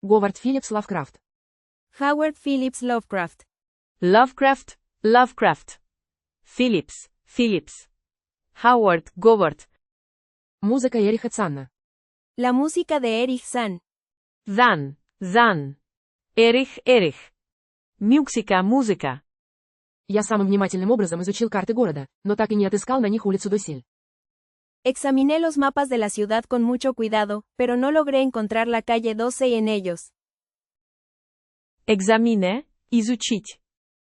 Говард Филлипс Лавкрафт. Howard Phillips Lovecraft. Lovecraft, Lovecraft. Phillips, Phillips. Howard, Говард. Музыка Эриха Цанна. La música de Erich Zann. Zan, Zan. Эрих, Эрих. Мюксика, музыка. Я самым внимательным образом изучил карты города, но так и не отыскал на них улицу Досель. Examiné los mapas de la ciudad con mucho cuidado, pero no logré encontrar la calle 12 en ellos. Экзамине, изучить.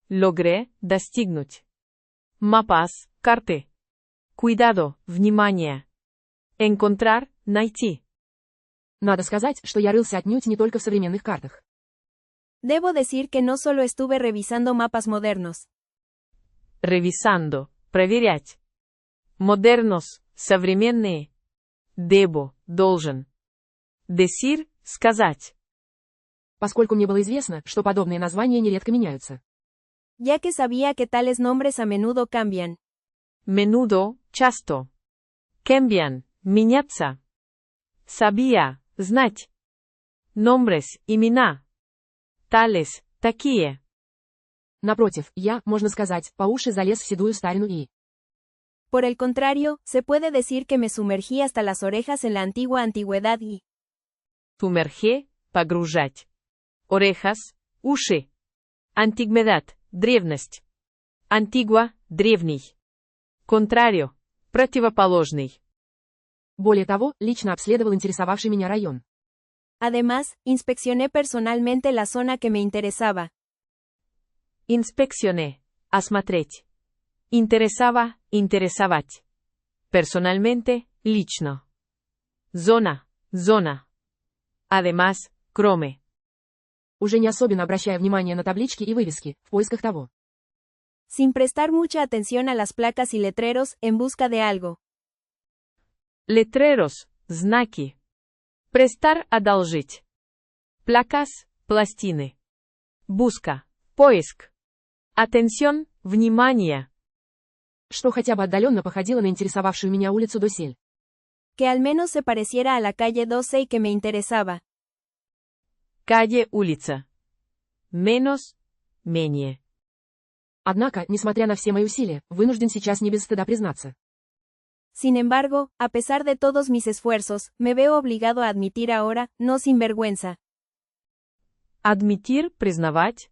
Логре, достигнуть. Мапас, карты. Cuidado, внимание. Encontrar, найти. Надо сказать, что я рылся отнюдь не только в современных картах. Debo decir que no solo estuve revisando mapas modernos. Revisando, проверять. Modernos, современные. Debo, должен. Decir, сказать. Поскольку мне было известно, что подобные названия нередко меняются. Ya que sabía que tales nombres a menudo cambian. Menudo, часто. Cambian, меняться. Sabía, знать. Nombres, имена. Tales, такие. Напротив, я, можно сказать, по уши залез в седую старину и... Por el contrario, se puede decir que me sumergí hasta las orejas en la antigua antigüedad y... Sumerge, погружать. Orejas, уши. Antigüedad, древность. Antigua, древний. Contrario, противоположный. Более того, лично обследовал интересовавший меня район. Además, inspeccioné personalmente la zona que me interesaba. Inspeccioné, осмотреть. Интересaba, интересовать. Personalmente, лично. Zona, zona. Además, кроме. Уже не особенно обращая внимание на таблички и вывески, в поисках того. Sin prestar mucha atención a las placas y letreros, en busca de algo. Letreros, знаки. Prestar, одолжить. Placas, пластины. Busca, поиск. Atención, внимание. Что хотя бы отдаленно походило на интересовавшую меня улицу Досель. Que al menos se pareciera a la calle 12 y que me interesaba. Calle, улица. Menos, менее. Однако, несмотря на все мои усилия, вынужден сейчас не без стыда признаться. Sin embargo, a pesar de todos mis esfuerzos, me veo obligado a admitir ahora, no sin vergüenza. Admitir, признавать.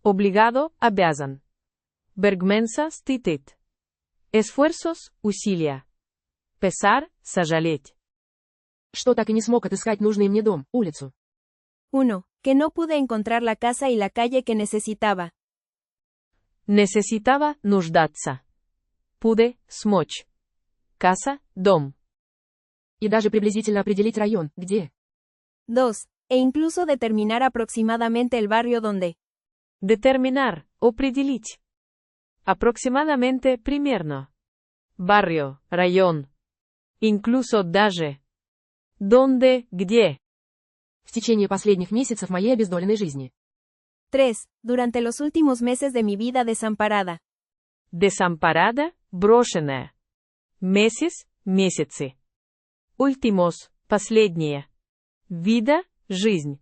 Obligado, обязан. Vergüenza, стыдит. Esfuerzos, усилия. Pesar, сожалеть. Что так и не смог отыскать нужный мне дом, улицу. 1. Que no pude encontrar la casa y la calle que necesitaba. Necesitaba, нуждаться. Pude, смочь. Casa, дом. И даже приблизительно определить район, где. 2. E incluso determinar aproximadamente el barrio donde. Determinar, определить. Aproximadamente, примерно. Barrio, район. Incluso даже. Donde, где. В течение последних месяцев моей обездоленной жизни. 3. Durante los últimos meses de mi vida desamparada. Desamparada, брошенная. Meses, месяцы. Últimos, последние. Vida, жизнь.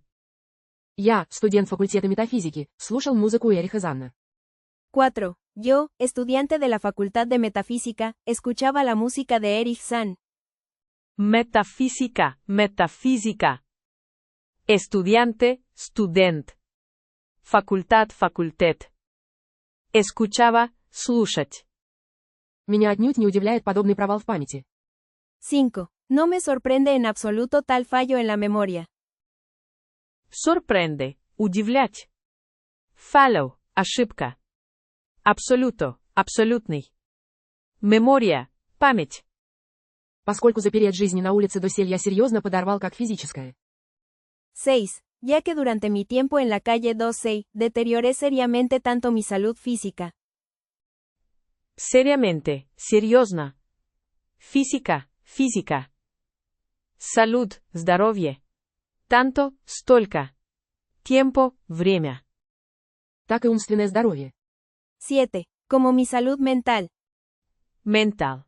Я, студент факультета метафизики, слушал музыку Эриха Занна. 4. Yo, estudiante de la Facultad de Metafísica, escuchaba la música de Erich Zann. Metafísica, metafísica. Estudiante, student. Facultad, facultet. Escuchaba, слушать. Меня отнюдь не удивляет подобный провал в памяти. 5. No me sorprende en absoluto tal fallo en la memoria. Sorprende, удивлять. Fallo, ошибка. Absoluto, абсолютный. Memoria, память. Поскольку за период жизни на улице Досель я серьезно подорвал как физическое. 6. Ya que durante mi tiempo en la calle 12, deterioré seriamente tanto mi salud física. Seriamente, серьезно. Física, física. Salud, здоровье. Tanto, столько. Tiempo, время. Так и умственное здоровье. 7. Como mi salud mental. Mental.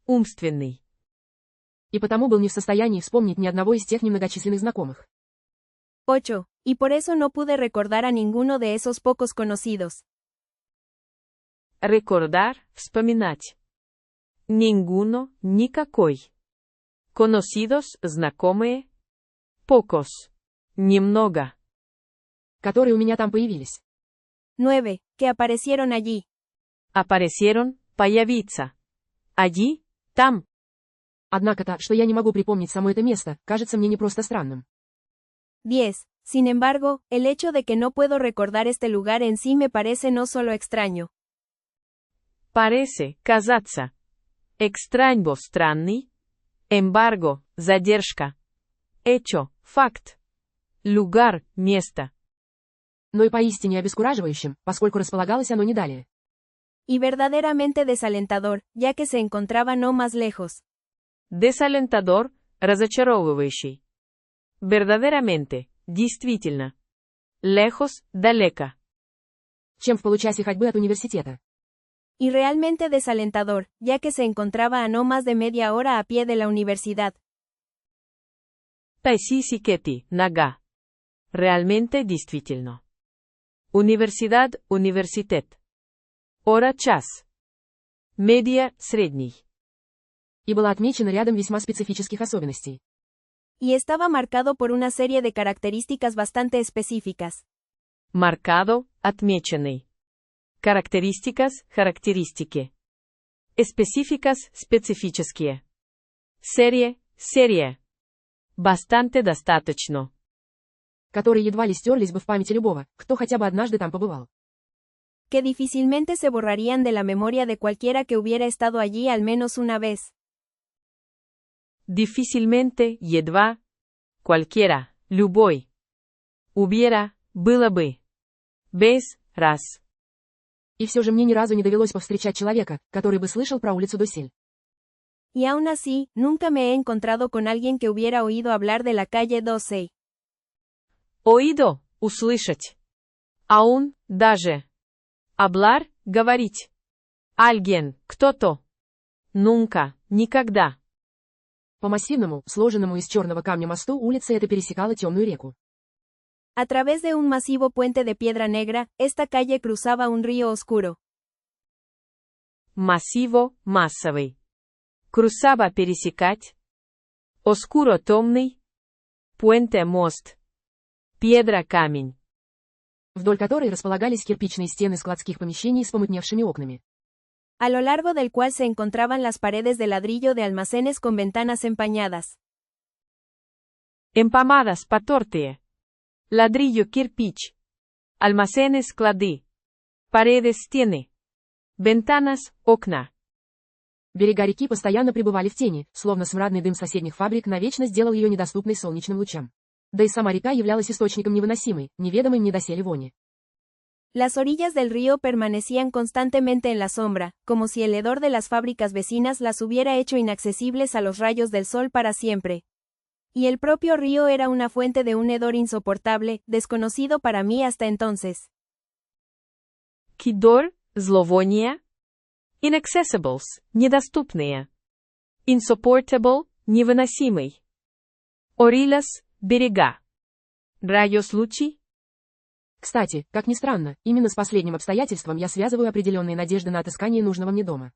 Умственный. И потому был не в состоянии вспомнить ни одного из тех немногочисленных знакомых. 8. Y por eso no pude recordar a ninguno de esos pocos conocidos. Recordar, вспоминать. Ninguno, никакой. Conocidos, знакомые. Pocos. Немного. Которые у меня там появились. 9. Que aparecieron allí. Aparecieron, появиться. Allí, там. Однако то, что я не могу припомнить само это место, кажется мне не просто странным. 10. Sin embargo, el hecho de que no puedo recordar este lugar en sí me parece no solo extraño. Parece, казаться. Extraño, странный. Embargo, задержка. Hecho, факт. Lugar, место. Но и поистине обескураживающим, поскольку располагалось оно не далее. Y verdaderamente desalentador, ya que se encontraba no más lejos. Desalentador, разочаровывающий. Verdaderamente, действительно. Lejos, далеко. Чем в получасе ходьбы от университета. Y realmente desalentador, ya que se encontraba a no más de media hora a pie de la universidad. Песисикети, нога. Realmente, действительно. Universidad, университет. Hora, час. Media, средний. И было отмечено рядом весьма специфических особенностей. Y estaba marcado por una serie de características bastante específicas. Marcado, отмеченный. Características, характеристики. Específicas, специфические. Serie, serie. Bastante, достаточно. Которые едва ли стерлись бы в памяти любого, кто хотя бы однажды там побывал. Que difícilmente se borrarían de la memoria de cualquiera que hubiera estado allí al menos una vez. Difícilmente, едва. Cualquiera, любой. Hubiera, было бы. Без, раз. И все же мне ни разу не довелось повстречать человека, который бы слышал про улицу Досель. Y aún así, nunca me he encontrado con alguien que hubiera oído hablar de la calle 12. Oído, услышать. Aún, даже. Hablar, говорить. Alguien, кто-то. Nunca, никогда. По массивному, сложенному из черного камня мосту улица эта пересекала темную реку. A través de un masivo puente de piedra negra, esta calle cruzaba un río oscuro. Массиво, массовый. Крузaba, пересекать. Oscuro, темный. Puente, мост. Piedra, камень. Вдоль которой располагались кирпичные стены складских помещений с помутневшими окнами. A lo largo del cual se encontraban las paredes de ladrillo de almacenes con ventanas empañadas. Empamadas, потертые. Ladrillo, кирпич. Almacenes, склады. Paredes, стены. Ventanas, окна. Берега реки постоянно пребывали в тени, словно смрадный дым соседних фабрик навечно сделал ее недоступной солнечным лучам. Да и сама река являлась источником невыносимой, неведомой мне доселе вони. Las orillas del río permanecían constantemente en la sombra, como si el hedor de las fábricas vecinas las hubiera hecho inaccesibles a los rayos del sol para siempre. Y el propio río era una fuente de un hedor insoportable, desconocido para mí hasta entonces. Кидор, зловоние. Inaccessibles, недоступные. Insupportable, невыносимый. Orillas, берега. Rayos лучи. Кстати, как ни странно, именно с последним обстоятельством я связываю определенные надежды на отыскание нужного мне дома.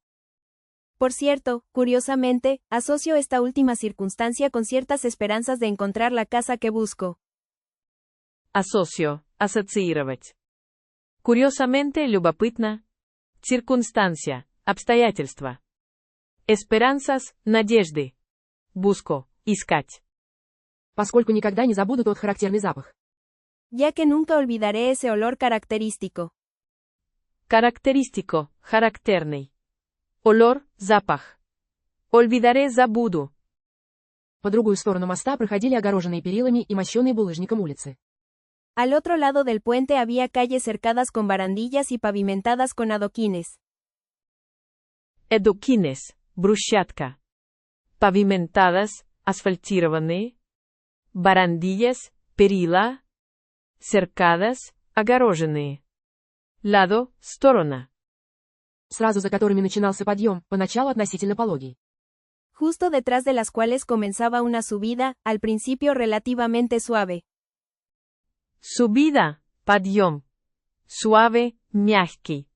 Por cierto, curiosamente, asocio esta última circunstancia con ciertas esperanzas de encontrar la casa que busco. Asocio, ассоциировать. Curiosamente, любопытно. Circunstancia, обстоятельства. Esperanzas, надежды. Busco, искать. Поскольку никогда не забуду тот характерный запах. Ya que nunca olvidaré ese olor característico. Característico, характерный. Olor, запах. Olvidaré, забуду. По другую сторону моста проходили огороженные перилами и мощеные булыжником улицы. Al otro lado del puente había calles cercadas con barandillas y pavimentadas con adoquines. Эдукинес, брусчатка. Pavimentadas, асфальтированные. Barandillas, перила. Cercadas, огороженные. Lado, сторона. Сразу за которыми начинался подъем, поначалу относительно пологий. Justo detrás de las cuales comenzaba una subida, al principio relativamente suave. Subida, подъем. Suave, мягкий.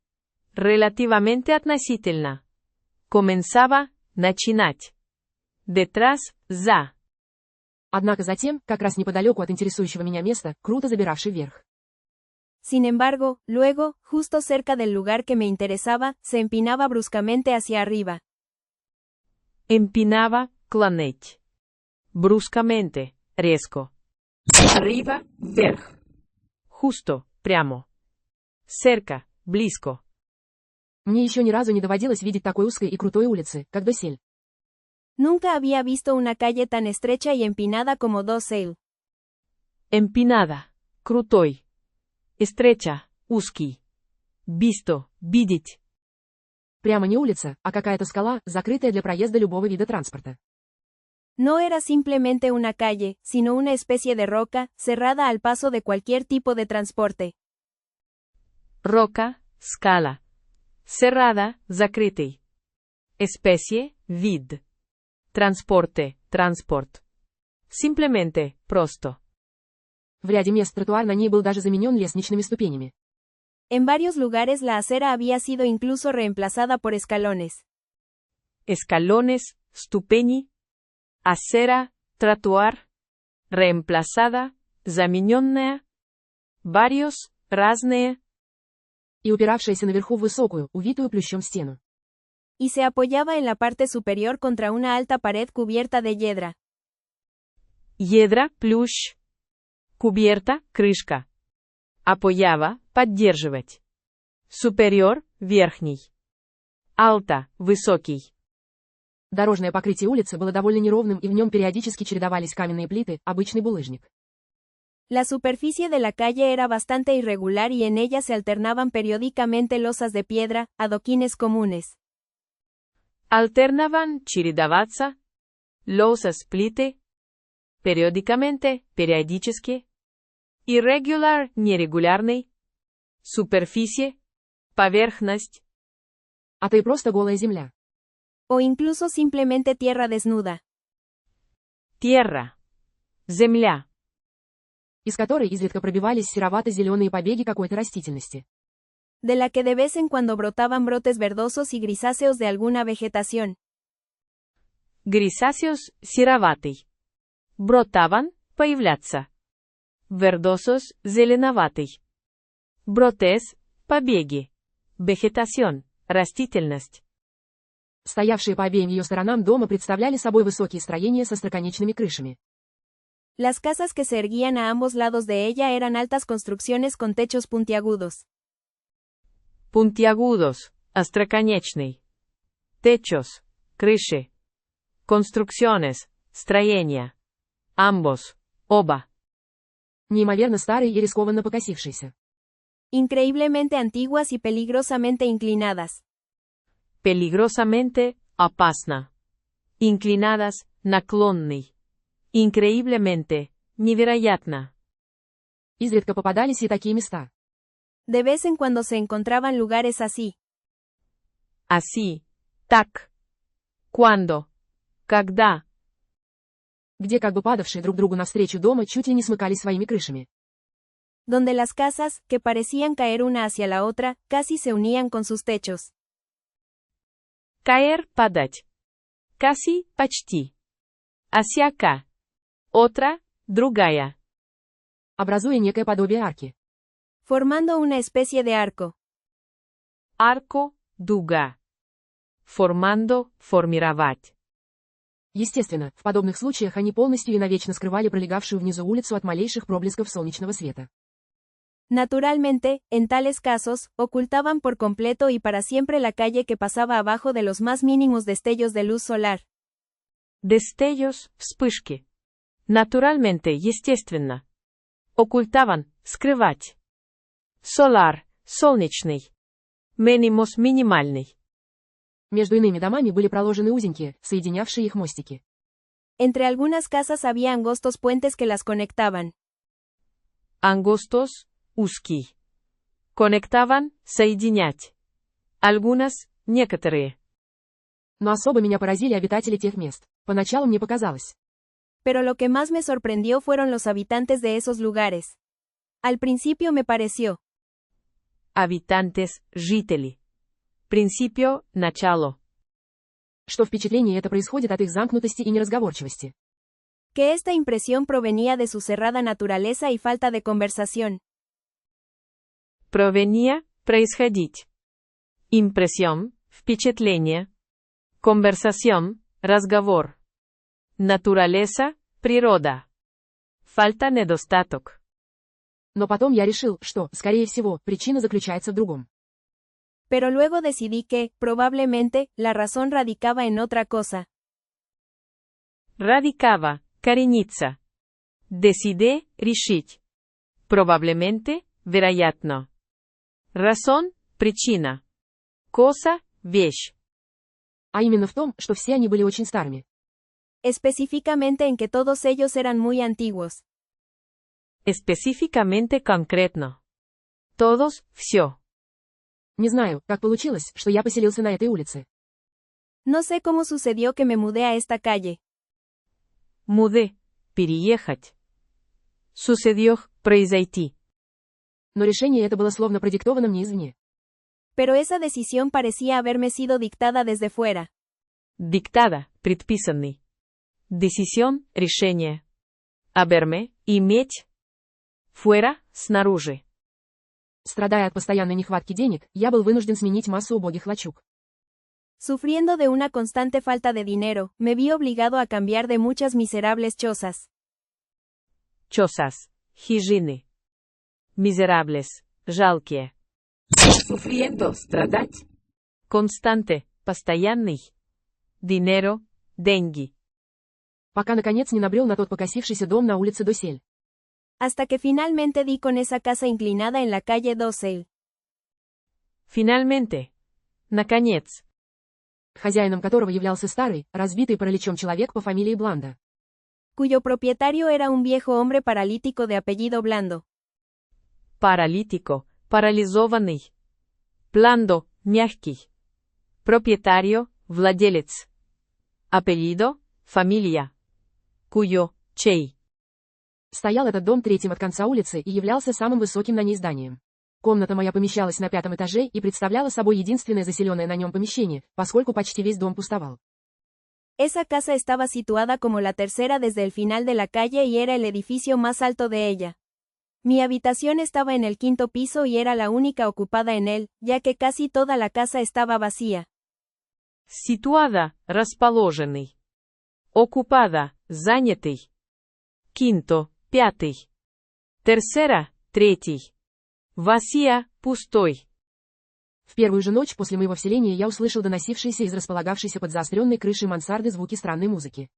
Relativamente относительно. Comenzaba, начинать. Detrás, за. Однако затем, как раз неподалеку от интересующего меня места, круто забиравший вверх. Sin embargo, luego, justo cerca del lugar que me interesaba, se empinaba bruscamente hacia arriba. Empinaba, клонить. Bruscamente, резко. Arriba, вверх. Justo, прямо. Cerca, близко. Мне еще ни разу не доводилось видеть такой узкой и крутой улицы, как Досель. Nunca había visto una calle tan estrecha y empinada como Doseil. Empinada, крутой. Estrecha, узкий. Visto, видеть. Прямо не улица, а какая-то скала, закрытая для проезда любого вида транспорта. No era simplemente una calle, sino una especie de roca, cerrada al paso de cualquier tipo de transporte. Roca, скала. Cerrada, закрытый. Especie, вид. Transporte, transport. Simplemente, просто. В ряде мест тротуар на ней был даже заменен лестничными ступенями. En varios lugares la acera había sido incluso reemplazada por escalones. Escalones, ступени. Acera, тротуар. Reemplazada, замененная. Varios, разные. И упиравшаяся наверху в высокую, увитую плющом стену. Y se apoyaba en la parte superior contra una alta pared cubierta de hiedra. Hiedra, плющ. Cubierta, крышка. Apoyaba, поддерживать. Superior, верхний. Alta, высокий. Дорожное покрытие улицы было довольно неровным, и в нем периодически чередовались каменные плиты, обычный булыжник. La superficie de la calle era bastante irregular y en ella se alternaban periódicamente losas de piedra, adoquines comunes. Alternaban, чередоваться. Losas, плиты. Periódicamente, периодически. Irregular, нерегулярный. Superficie, поверхность. А то и просто голая земля. O incluso simplemente tierra desnuda. Tierra. Земля. Из которой изредка пробивались серовато-зеленые побеги какой-то растительности. De la que de vez en cuando brotaban brotes verdosos y grisáceos de alguna vegetación. Grisáceos, сероватый. Бротаван, появляться. Verdosos, зеленоватый. Бротес, побеги. Вегетаción, растительность. Стоявшие по обеим ее сторонам дома представляли собой высокие строения со остроконечными крышами. Las casas que se erguían a ambos lados de ella eran altas construcciones con techos puntiagudos. Puntiagudos, остроконечный. Techos, крыши. Construcciones, строения. Ambos, оба. Неимоверно старые и рискованно покосившиеся. Increíblemente antiguas y peligrosamente inclinadas. Peligrosamente, опасно. Inclinadas, наклонный. Increíblemente, невероятно. Изредка попадались и такие места. De vez en cuando se encontraban lugares así. Así. Так. Cuando. Когда. Где как бы падавшие друг другу навстречу дома чуть ли не смыкались своими крышами. Donde las casas, que parecían caer una hacia la otra, casi se unían con sus techos. Caer, падать. Casi, почти. Hacia acá. Otra, другая. Образуя некое подобие арки. Formando una especie de arco. Arco, дуга. Formando, формировать. Естественно, в подобных случаях они полностью и навечно скрывали пролегавшую внизу улицу от малейших проблесков солнечного света. Naturalmente, en tales casos, ocultaban por completo y para siempre la calle que pasaba abajo de los más mínimos destellos de luz solar. Destellos, вспышки. Naturalmente, естественно. Ocultaban, скрывать. Solar, солнечный. Minimos, минимальный. Между иными домами были проложены узенькие, соединявшие их мостики. Entre algunas casas había angostos puentes que las conectaban. Angostos, узкий. Conectaban, соединять. Algunas, некоторые. Но особо меня поразили обитатели тех мест. Поначалу мне показалось. Pero lo que más me sorprendió fueron los habitantes de esos lugares. Al principio me pareció. Habitantes, жители. Principio, начало. Что впечатление это происходит от их замкнутости и неразговорчивости. Que esta impresión provenía de su cerrada naturaleza y falta de conversación. Provenía, происходить. Impresión, впечатление. Conversación, разговор. Naturaleza, природа. Falta, недостаток. Но потом я решил, что, скорее всего, причина заключается в другом. Pero luego decidí que, probablemente, la razón radicaba en otra cosa. Радикава, корениться. Decide, решить. Probablemente, вероятно. Razón, причина. Cosa, вещь. А именно в том, что все они были очень старыми. Específicamente en que todos ellos eran muy antiguos. Específicamente concreto. Todos, все. Не знаю, как получилось, что я поселился на этой улице. No sé cómo sucedió que me mudé a esta calle. Мудé, переехать. Sucedió, произойти. Но решение это было словно продиктовано мне извне. Pero esa decisión parecía haberme sido dictada desde fuera. Dictada, предписанный. Decisión, решение. Haberme, иметь. Fuera, снаружи. Страдая от постоянной нехватки денег, я был вынужден сменить массу убогих лачуг. Sufriendo de una constante falta de dinero, me vi obligado a cambiar de muchas miserables chozas. Чосас, хижины. Miserables, жалкие. Sufriendo, страдать. Constante, постоянный. Dinero, деньги. Пока наконец не набрел на тот покосившийся дом на улице Досель. Hasta que finalmente di con esa casa inclinada en la calle Dossel. Finalmente. Наконец. Хозяином которого являлся старый, разбитый параличом человек по фамилии Бланда. Cuyo propietario era un viejo hombre paralítico de apellido Blando. Паралитико, парализованный. Бландо, мягкий. Propietario, владелец. Apellido, familia. Cuyo, чей. Стоял этот дом третьим от конца улицы и являлся самым высоким на ней зданием. Комната моя помещалась на 5-м этаже и представляла собой единственное заселенное на нем помещение, поскольку почти весь дом пустовал. Esa casa estaba situada como la tercera desde el final de la calle y era el edificio más alto de ella. Mi habitación estaba en el 5º piso y era la única ocupada en él, ya que casi toda la casa estaba vacía. Situada, расположенный. Ocupada, занятый. Quinto, пятый. Tercera, третий. Vacía, пустой. В первую же ночь после моего вселения я услышал доносившиеся из располагавшейся под заостренной крышей мансарды звуки странной музыки.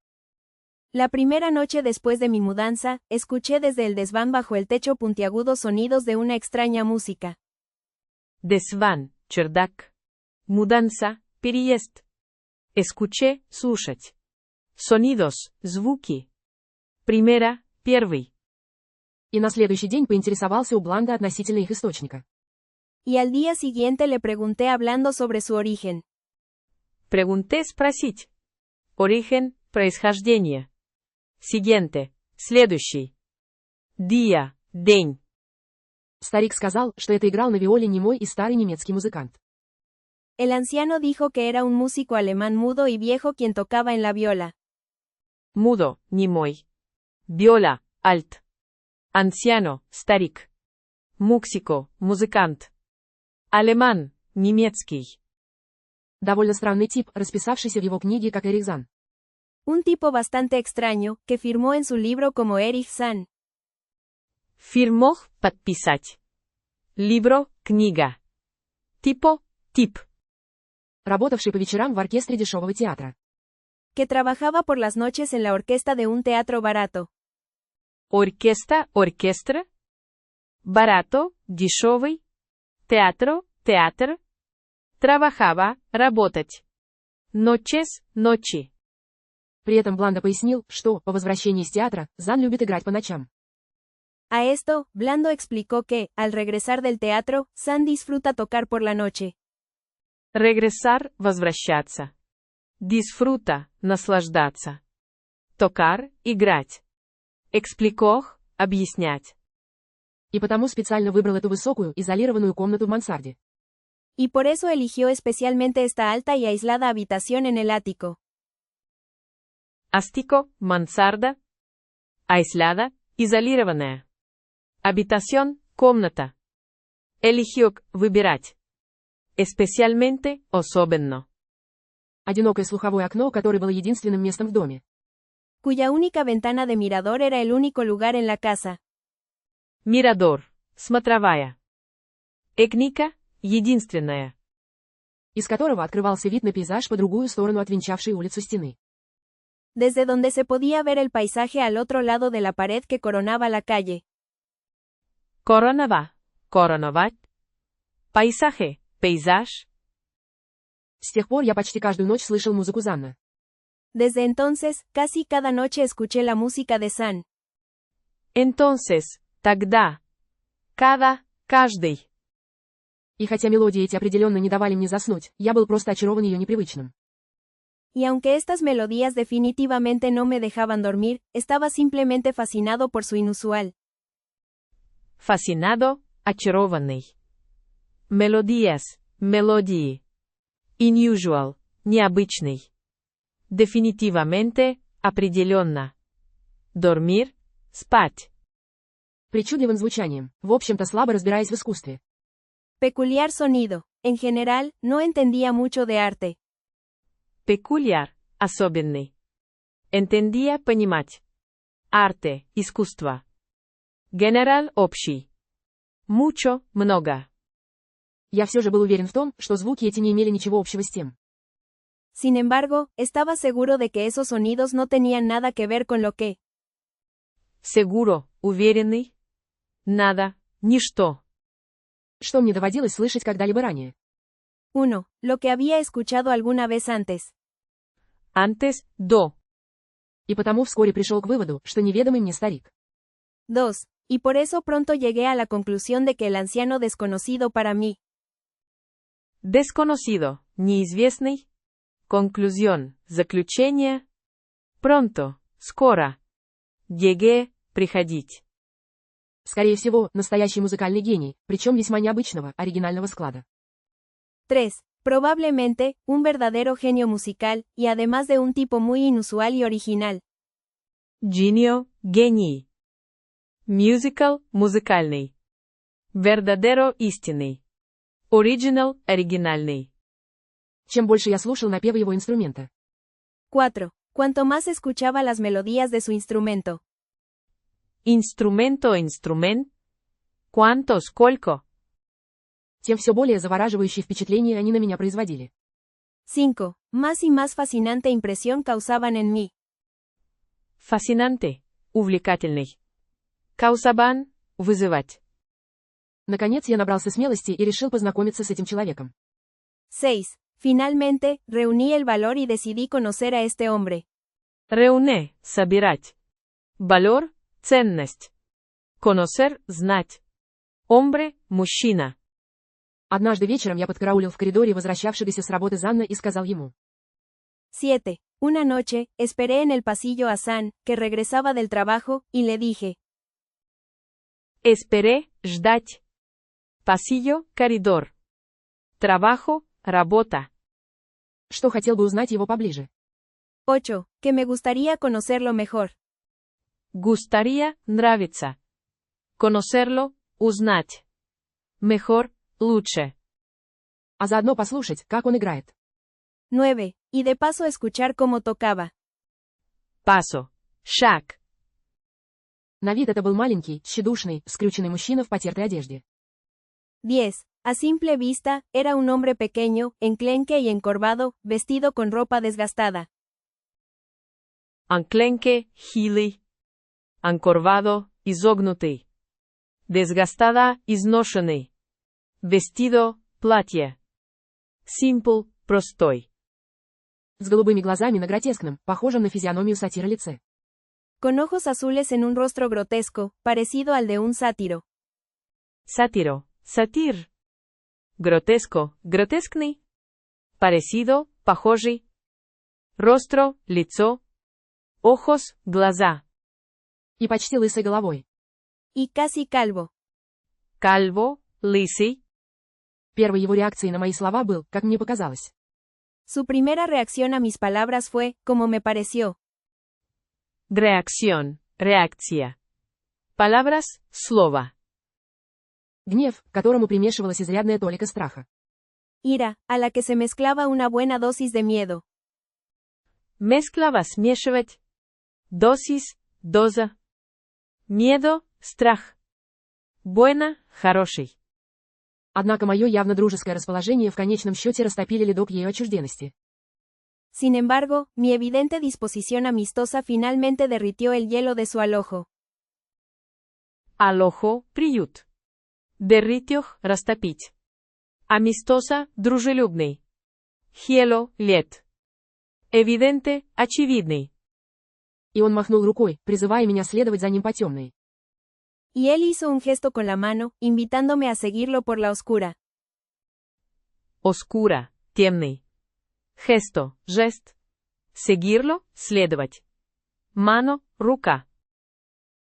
La primera noche después de mi mudanza, escuché desde el desván bajo el techo puntiagudos sonidos de una extraña música. Desván, чердак. Mudanza, переезд. Escuché, слушать. Sonidos, звуки. Primera, первый. И на следующий день поинтересовался у Бланда относительно их источника. Y al día siguiente le pregunté hablando sobre su origen. Pregunté спросить. Origen, происхождение. Siguiente, следующий. Día, день. Старик сказал, что это играл на виоле немой и старый немецкий музыкант. El anciano dijo que era un músico alemán mudo y viejo quien tocaba en la viola. Mudo, немой. Viola, alt. Anciano, старик. Músico, музыкант. Alemán, немецкий. Довольно странный тип, расписавшийся в его книге как Эрих Зан. Un tipo bastante extraño, que firmó en su libro como Erich Zahn. Firmó, подписать. Libro, книга. Tipo, тип. Работавший по вечерам в оркестре дешевого театра. Que trabajaba por las noches en la orquesta de un teatro barato. Оркестра, оркестр. Barato, дешевый. Teatro, театр. Trabajaba, работать. Noches, ночи. При этом Бланда пояснил, что, по возвращении из театра, Зан любит играть по ночам. A esto, Blando explicó que, al regresar del teatro, Zahn disfruta tocar por la noche. Regresar, возвращаться. Disfruta, наслаждаться. Tocar, играть. Explicó, объяснять. И потому специально выбрал эту высокую, изолированную комнату в мансарде. Y por eso eligió especialmente esta alta y aislada habitación en el ático. Астико, мансарда. Aislada, изолированная. Habitación, комната. Eligió, выбирать. Especialmente, особенно. Одинокое слуховое окно, которое было единственным местом в доме. Cuya única ventana de mirador era el único lugar en la casa. Mirador, смотровая. Экника, единственная. Из которого открывался вид на пейзаж по другую сторону от венчавшей улицу стены. Desde donde se podía ver el paisaje al otro lado de la pared que coronaba la calle. Коронова, короновать. Пейзаже, пейзаж. С тех пор я почти каждую ночь слышал музыку Занна. Desde entonces, casi cada noche escuché la música de San. Entonces, тогда. Каждый. И хотя мелодии эти определенно не давали мне заснуть, я был просто очарован ее непривычным. Y aunque estas melodías definitivamente no me dejaban dormir, estaba simplemente fascinado por su inusual. Fascinado, очарованный. Melodías, мелодии. Unusual, необычный. Definitivamente, определенно. Dormir, спать. Причудливым звучанием, в общем-то слабо разбираясь в искусстве. Peculiar sonido. En general, no entendía mucho de arte. Peculiar, особенный. Entendía понимать. Arte, искусство. General, общий. Mucho, много. Я все же был уверен в том, что звуки эти не имели ничего общего с тем. Sin embargo, estaba seguro de que esos sonidos no tenían nada que ver con lo que. Seguro, уверенный. Nada, ничто. Что мне доводилось слышать когда-либо ранее. 1. Lo que había escuchado alguna vez antes. Antes, до. И потому вскоре пришел к выводу, что неведомый мне старик. 2. Y por eso pronto llegué a la conclusión de que el anciano desconocido para mí. Desconocido, неизвестный. Conclusión, заключение. Pronto, скоро. Llegué, приходить. Скорее всего, настоящий музыкальный гений, причем весьма необычного, оригинального склада. 3. Probablemente, un verdadero genio musical, y además de un tipo muy inusual y original. Genio, гений. Musical, музыкальный. Verdadero, истинный. Original, оригинальный. Чем больше я слушал напевы его инструмента. 4. Cuanto más escuchaba las melodías de su instrumento. Инструмento, инструмент. Cuánto, сколько. Тем все более завораживающие впечатления они на меня производили. 5. Más y más fascinante impresión causaban en mí. Fascinante, увлекательный. Causaban, вызывать. Наконец я набрался смелости и решил познакомиться с этим человеком. 6. Finalmente, reuní el valor y decidí conocer a este hombre. Reúne, собирать. Valor, ценность. Conocer, знать. Hombre, мужчина. Однажды вечером я подкараулил в коридоре возвращавшегося с работы Занна и сказал ему. 7. Una noche, esperé en el pasillo a San, que regresaba del trabajo, y le dije. Esperé, ждать. Pasillo, коридор. Trabajo, работа. Что хотел бы узнать его поближе. 8. Que me gustaría conocerlo mejor. Gustaría, нравится. Conocerlo, узнать. Mejor, лучше. А заодно послушать, как он играет. 9. Y de paso escuchar cómo tocaba. Paso. Шаг. На вид это был маленький, тщедушный, скрюченный мужчина в потертой одежде. 10. A simple vista, era un hombre pequeño, enclenque y encorvado, vestido con ropa desgastada. Анкленке, хилый. Анкорвado, изогнутый. Desgastada, изношенный. Vestido, платье. Simple, простой. С голубыми глазами на гротескном, похожем на физиономию сатира лице. Con ojos azules en un rostro grotesco, parecido al de un sátiro. Sátiro, сатир. Grotesco, гротескный. Parecido, похожий. Rostro, лицо. Ojos, глаза. И почти лысой головой. Y casi calvo. Calvo, лысый. Первой его реакцией на мои слова был, как мне показалось. Su primera reacción a mis palabras fue, como me pareció. Reacción, reacция. Palabras, слово. Гнев, к которому примешивалась изрядная толика страха. Ira, a la que se mezclaba una buena dosis de miedo. Месклава смешивать. Dosis, доза. Miedo, страх. Buena, хороший. Однако мое явно дружеское расположение в конечном счете растопили ледок ее отчужденности. Sin embargo, mi evidente disposición amistosa finalmente derritió el hielo de su alojo. Алохо, приют. Derritioh, растопить. Amistosa, дружелюбный. Hielo, лед. Evidente, очевидный. И он махнул рукой, призывая меня следовать за ним по темной. Y él hizo un gesto con la mano, invitándome a seguirlo por la oscura. Oscura, темный. Gesto, жест. Seguirlo, следовать. Mano, рука.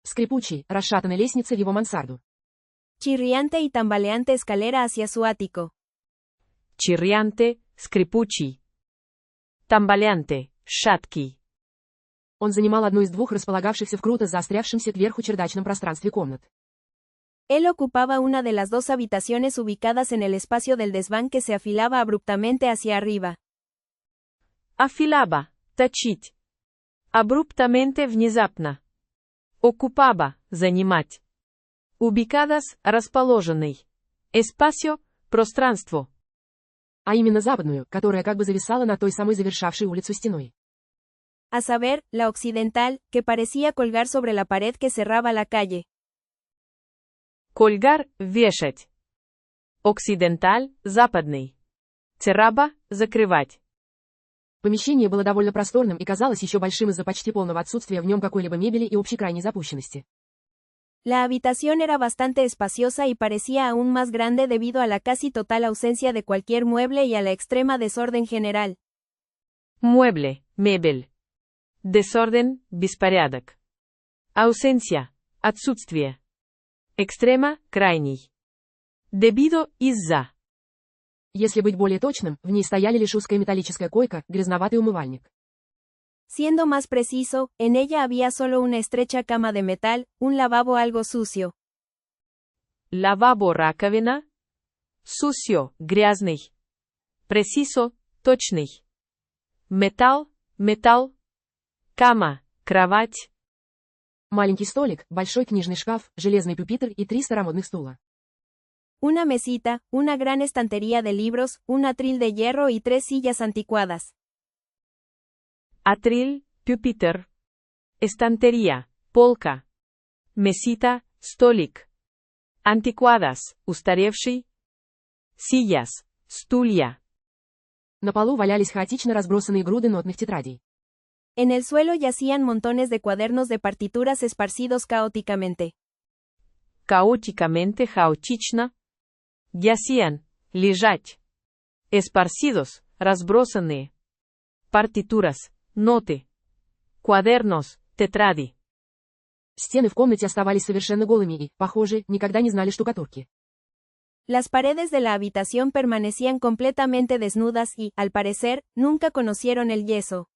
Скрипучей, расшатанной лестнице в его мансарду. Chirriante y tambaleante escalera hacia su ático. Chirriante, скрипучий. Tambaleante, шаткий. Он занимал одну из двух располагавшихся в круто заострявшемся кверху чердачном пространстве комнат. Él ocupaba una de las dos habitaciones ubicadas en el espacio del desván que se afilaba abruptamente hacia arriba. Афилаба, точить. Abruptamente, внезапно. Ocupaba, занимать. Ubicadas, расположенный. Espacio, пространство. А именно западную, которая как бы зависала над той самой завершавшей улицу стеной. A saber, la occidental, que parecía colgar sobre la pared que cerraba la calle. Colgar, вешать. Occidental, западный. Цераба, закрывать. Помещение было довольно просторным и казалось еще большим из-за почти полного отсутствия в нем какой-либо мебели и общей крайней запущенности. La habitación era bastante espaciosa y parecía aún más grande debido a la casi total ausencia de cualquier mueble y a la extrema desorden general. Mueble, мебель. Desorden, беспорядок. Ausencia, отсутствие. Extrema, крайний. Debido, из-за. Если быть более точным, в ней стояли лишь узкая металлическая койка, грязноватый умывальник. Siendo más preciso, en ella había solo una estrecha cama de metal, un lavabo algo sucio. Lavabo, раковина. Sucio, грязный. Preciso, точный. Металл, металл. Cama, кровать. Маленький столик, большой книжный шкаф, железный пюпитр и 3 старомодных стула. Una mesita, una gran estantería de libros, un atril de hierro y 3 sillas anticuadas. Atril, пюпитр. Estantería, полка. Mesita, столик. Anticuadas, устаревший. Sillas, стулья. На полу валялись хаотично разбросанные груды нотных тетрадей. En el suelo yacían montones de cuadernos de partituras esparcidos caóticamente. Caóticamente, хаотично. Ясиан, лежать. Esparcidos, разбросанные. Partituras, ноты. Cuadernos, тетради. Стены в комнате оставались совершенно голыми и, похоже, никогда не знали штукатурки. Las paredes de la habitación permanecían completamente desnudas y, al parecer, nunca conocieron el yeso.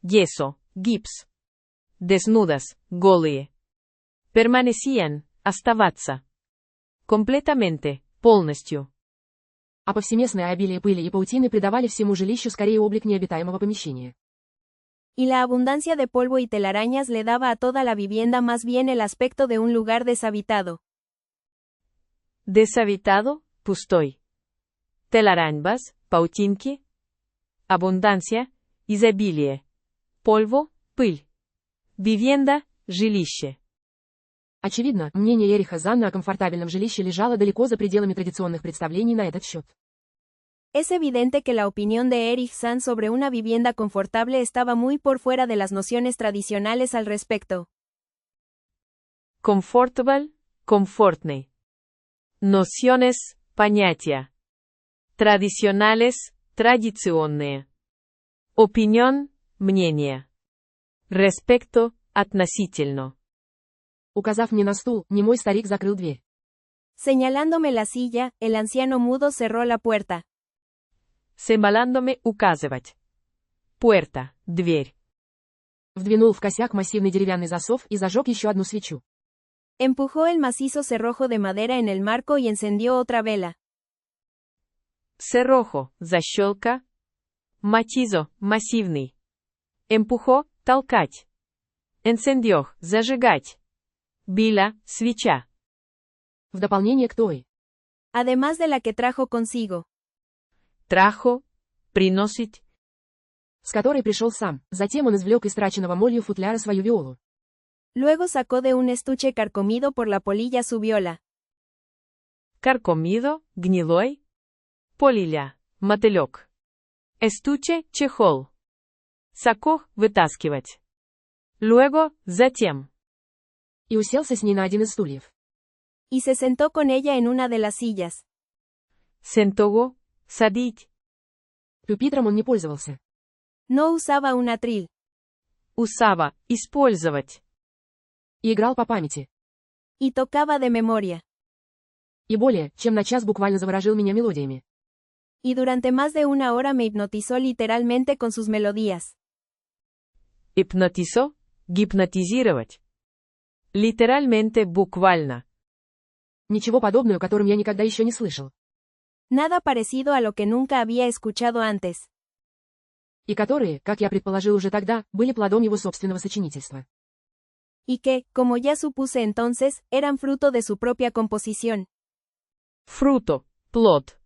Yeso, гипс. Desnudas, голые. Permanecían, оставаться. Completamente, полностью. А повсеместное обилие пыли и паутины придавали всему жилищу скорее облик необитаемого помещения. Y la abundancia de polvo y telarañas le daba a toda la vivienda más bien el aspecto de un lugar deshabitado. Deshabitado, пустой. Telarañas, паутинки. Abundancia, изобилие. Polvo, пыль. Vivienda, жилище. Очевидно, мнение Эриха Занна о комфортабельном жилище лежало далеко за пределами традиционных представлений на этот счет. Es evidente que la opinión de Erich Sand sobre una vivienda confortable estaba muy por fuera de las nociones tradicionales al respecto. Comfortable, комфортный. Nociones, понятия. Tradicionales, традиционные. Opinión, мнение. Respecto, относительно. Указав мне на стул, немой старик закрыл дверь. Señalándome la silla, el anciano mudo cerró la puerta. Символяндоме указывать. Puerta, дверь. Вдвинул в косяк массивный деревянный засов и зажег еще одну свечу. Empujó el macizo cerrojo de madera en el marco y encendió otra vela. Cerrojo, защелка. Матизо, массивный. Empujó, толкать. Encendió, зажигать. Bila, свеча. В дополнение к той, Además de la que trajo consigo. Trajo, приносить. с которой пришел сам. Затем он извлек из траченного молью футляра свою виолу. Luego sacó de un estuche carcomido por la polilla su viola. Carcomido, гнилой. Полиля, мотылек. Estuche, чехол. Sacó, вытаскивать. Luego, затем. И уселся с ней на один из стульев. Y se sentó con ella en una de las sillas. Сентого, садить. Пюпитром он не пользовался. No usaba un atril. Usaba, использовать. И играл по памяти. Y tocaba de memoria. И более, чем на час буквально заворожил меня мелодиями. Y durante más de una hora me hipnotizó literalmente con sus melodías. Hipnotizó, гипнотизировать. Literalmente, буквально. Ничего подобного, которым я никогда еще не слышал. Nada parecido a lo que nunca había escuchado antes. И которые, как я предположил уже тогда, были плодом его собственного сочинительства. Y que, como ya supuse entonces, eran fruto de su propia composición. Fruto, плод.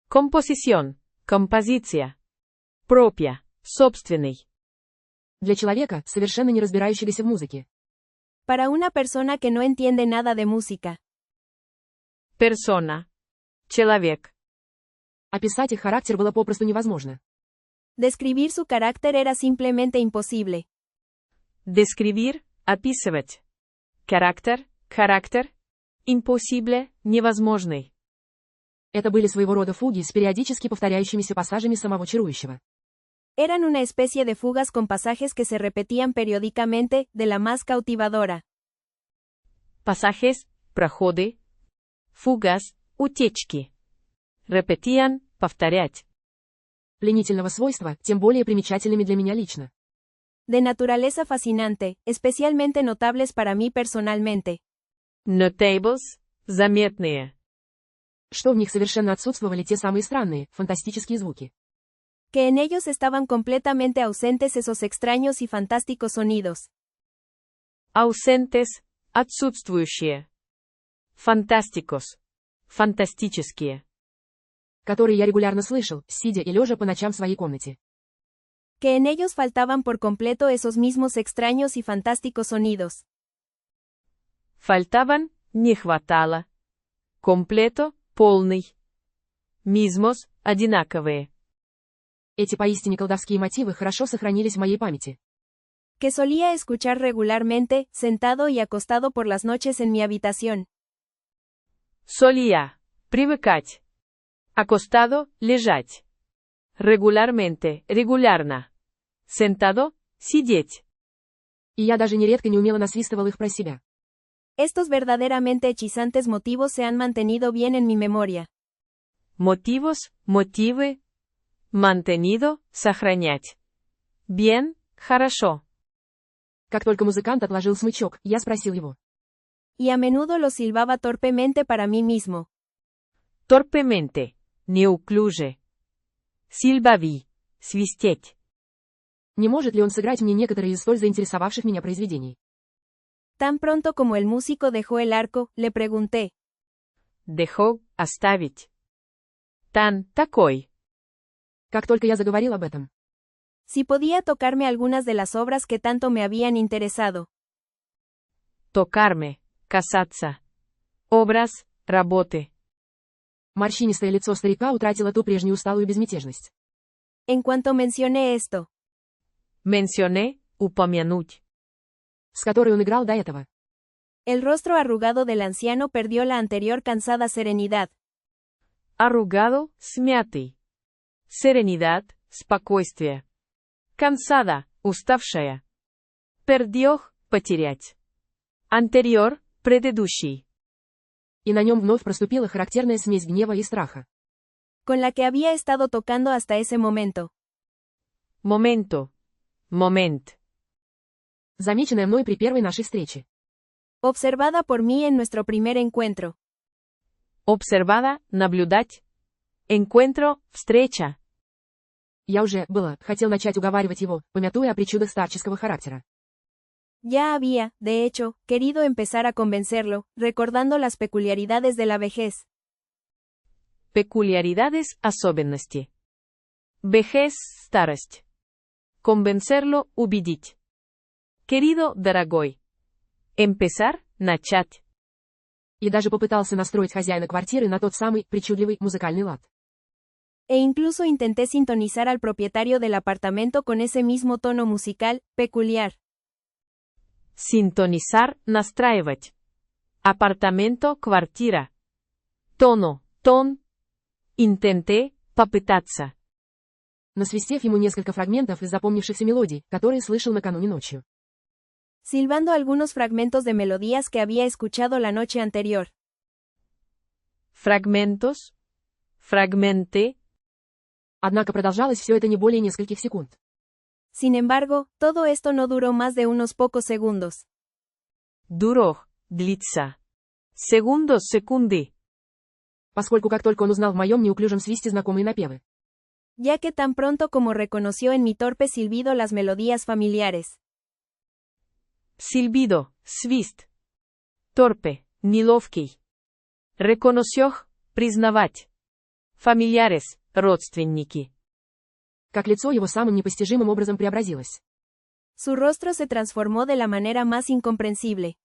Composición, композиция. Propia, собственный. Для человека, совершенно не разбирающегося в музыке. Para una persona que no entiende nada de música. Persona. Человек. Описать их характер было попросту невозможно. Describir su carácter era simplemente imposible. Describir, описывать. Характер. Imposible, невозможный. Это были своего рода фуги с периодически повторяющимися пассажами самого чарующего. Eran una especie de fugas con pasajes que se repetían periódicamente, de la más cautivadora. Pasajes, проходы. Fugas, утечки. Repetían, повторять. Пленительного свойства, тем более примечательными для меня лично. De naturaleza fascinante, especialmente notables para mí personalmente. Notables, заметные. Что в них совершенно отсутствовали те самые странные, фантастические звуки. Que en ellos estaban completamente ausentes esos extraños y fantásticos sonidos. Ausentes, отсутствующие. Fantásticos. Фантастические. Которые я регулярно слышал, сидя и лежа по ночам в своей комнате. Que en ellos faltaban por completo esos mismos extraños y fantásticos sonidos. Faltaban, не хватало. Completo, полный. Mismos, одинаковые. Эти поистине колдовские мотивы хорошо сохранились в моей памяти. Que solía escuchar regularmente, sentado y acostado por las noches en mi habitación. Solía. Привыкать. Acostado, лежать. Regularmente, регулярно. Sentado, сидеть. И я даже нередко неумело насвистывал их про себя. Estos verdaderamente hechizantes motivos se han mantenido bien en mi memoria. Motivos, мотивы. Mantenido, сохранять. Bien, хорошо. Как только музыкант отложил смычок, я спросил его. Y a menudo lo silbaba torpemente para mí mismo. Torpemente, неуклюже. Silbavi, свистеть. Не может ли он сыграть мне некоторые из столь заинтересовавших меня произведений? Tan pronto como el músico dejó el arco, le pregunté. Dejó, оставить. Tan, такой. Как только я заговорил об этом. Si podía tocarme algunas de las obras que tanto me habían interesado. Tocarme, касаться. Obras, работы. Морщинистое лицо старика утратило ту прежнюю усталую безмятежность. En cuanto mencioné esto. Mencioné, упомянуть. С которой он играл до этого. El rostro arrugado del anciano perdió la anterior cansada serenidad. Arrugado, смятый. Serenidad, спокойствие. Cansada, уставшая. Perdió, потерять. Anterior, предыдущий. И на нем вновь проступила характерная смесь гнева и страха, con la que había estado tocando hasta ese momento. Momento. Moment. замеченная мной при первой нашей встрече. Observada por mí en nuestro primer encuentro. Observada, наблюдать. Encuentro, встреча. Я уже, хотел начать уговаривать его, помятуя о причудах старческого характера. Ya había, de hecho, querido empezar a convencerlo, recordando las peculiaridades de la vejez. Peculiaridades, особенности. Vejez, старость. Convencerlo, убедить. Querido, дорогой. Empezar, начать. И даже попытался настроить хозяина квартиры на тот самый, причудливый, музыкальный лад. E incluso intenté sintonizar al propietario del apartamento con ese mismo tono musical, peculiar. Sintonizar, настраивать. Апартаменто, квартира. Тоно, тон. Intenté, попытаться. Насвистев ему несколько фрагментов из запомнившихся мелодий, которые слышал накануне ночью. Silbando algunos fragmentos de melodías que había escuchado la noche anterior. Fragmentos. Fragmenté. Однако продолжалось все это не более нескольких секунд. Sin embargo, todo esto no duró más de unos pocos segundos. Duró, длится. Segundos, секунды. Поскольку как только он узнал в моем неуклюжем свисте знакомые напевы. Ya que tan pronto como reconoció en mi torpe silbido las melodías familiares. Silbido, свист. Torpe, неловкий. Reconoció, признавать. Familiares, родственники. Как лицо его самым непостижимым образом преобразилось. Su rostro se transformó de la manera más incomprensible.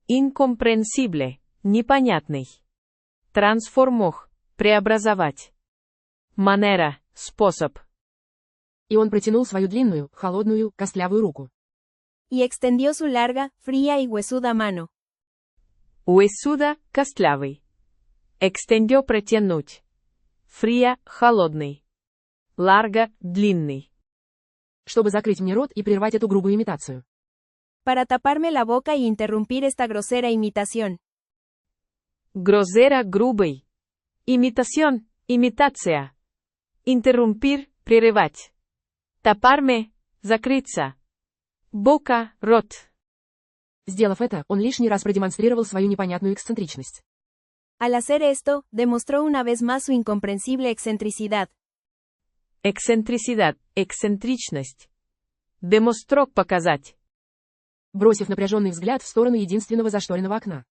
Incomprensible, непонятный. Трансформох, преобразовать. Манера, способ. И он протянул свою длинную, холодную, костлявую руку. Y extendió su larga, fría y huesuda mano. Huesuda, костлявый. Extendió, протянуть. Фрия, холодный. Larga, длинный. Чтобы закрыть мне рот и прервать эту грубую имитацию. Para taparme la boca y interrumpir esta grosera imitación. Grosera, грубый. Imitación, имитация. Interrumpir, прерывать. Taparme, закрыться. Бока, рот. Сделав это, он лишний раз продемонстрировал свою непонятную эксцентричность. Al hacer esto, demostró una vez más su incomprensible excentricidad. Эксцентрисидад, эксцентричность. Демонстрок, показать. Бросив напряженный взгляд в сторону единственного зашторенного окна.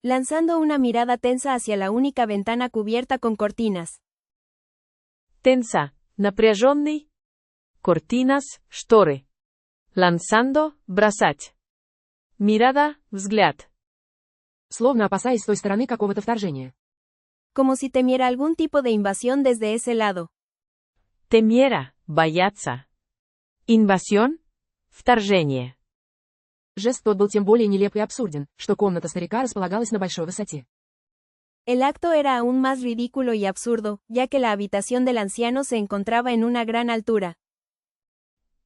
Lanzando una mirada tensa hacia la única ventana cubierta con cortinas. Tensa, напряженный. Cortinas, шторы. Lanzando, бросать. Mirada, взгляд. Словно опасаясь с той стороны какого-то вторжения. Como si temiera algún tipo de invasión desde ese lado. Temiera, бояться. Invasión, вторжение. Жест тот был тем более нелеп и абсурден, что комната старика располагалась на большой высоте. El acto era aún más ridículo y absurdo, ya que la habitación del anciano se encontraba en una gran altura.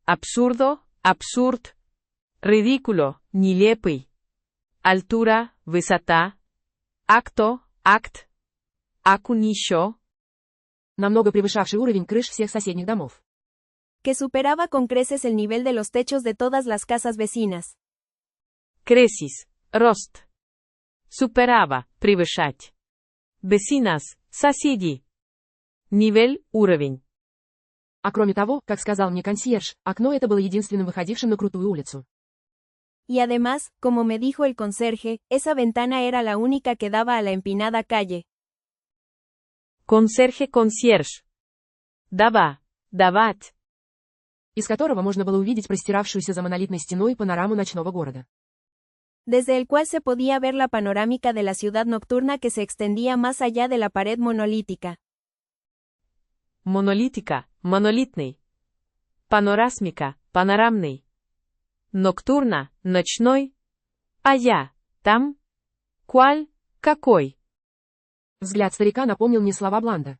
Абсурдо, абсурд. Ridículo, нелепый. Altura, высота. Acto, акт. Акунищо. Намного превышавший уровень крыш всех соседних домов. Que superaba con creces el nivel de los techos de todas las casas vecinas. Crecis, рост. Superaba, превышать. Vecinas, соседи. Nivel, уровень. А кроме того, как сказал мне консьерж, окно это было единственным выходившим на крутую улицу. Y además, como me dijo el conserje, esa ventana era la única que daba a la empinada calle. Conserje, concierge. Дава, давать. Из которого можно было увидеть простиравшуюся за монолитной стеной панораму ночного города. Desde el cual se podía ver la panorámica de la ciudad nocturna que se extendía más allá de la pared monolítica. Монолитика, монолитный. Панорасмика, панорамный. Ноктурна, ночной. А я, там. Cuál, какой. Взгляд старика напомнил мне слова Бланда.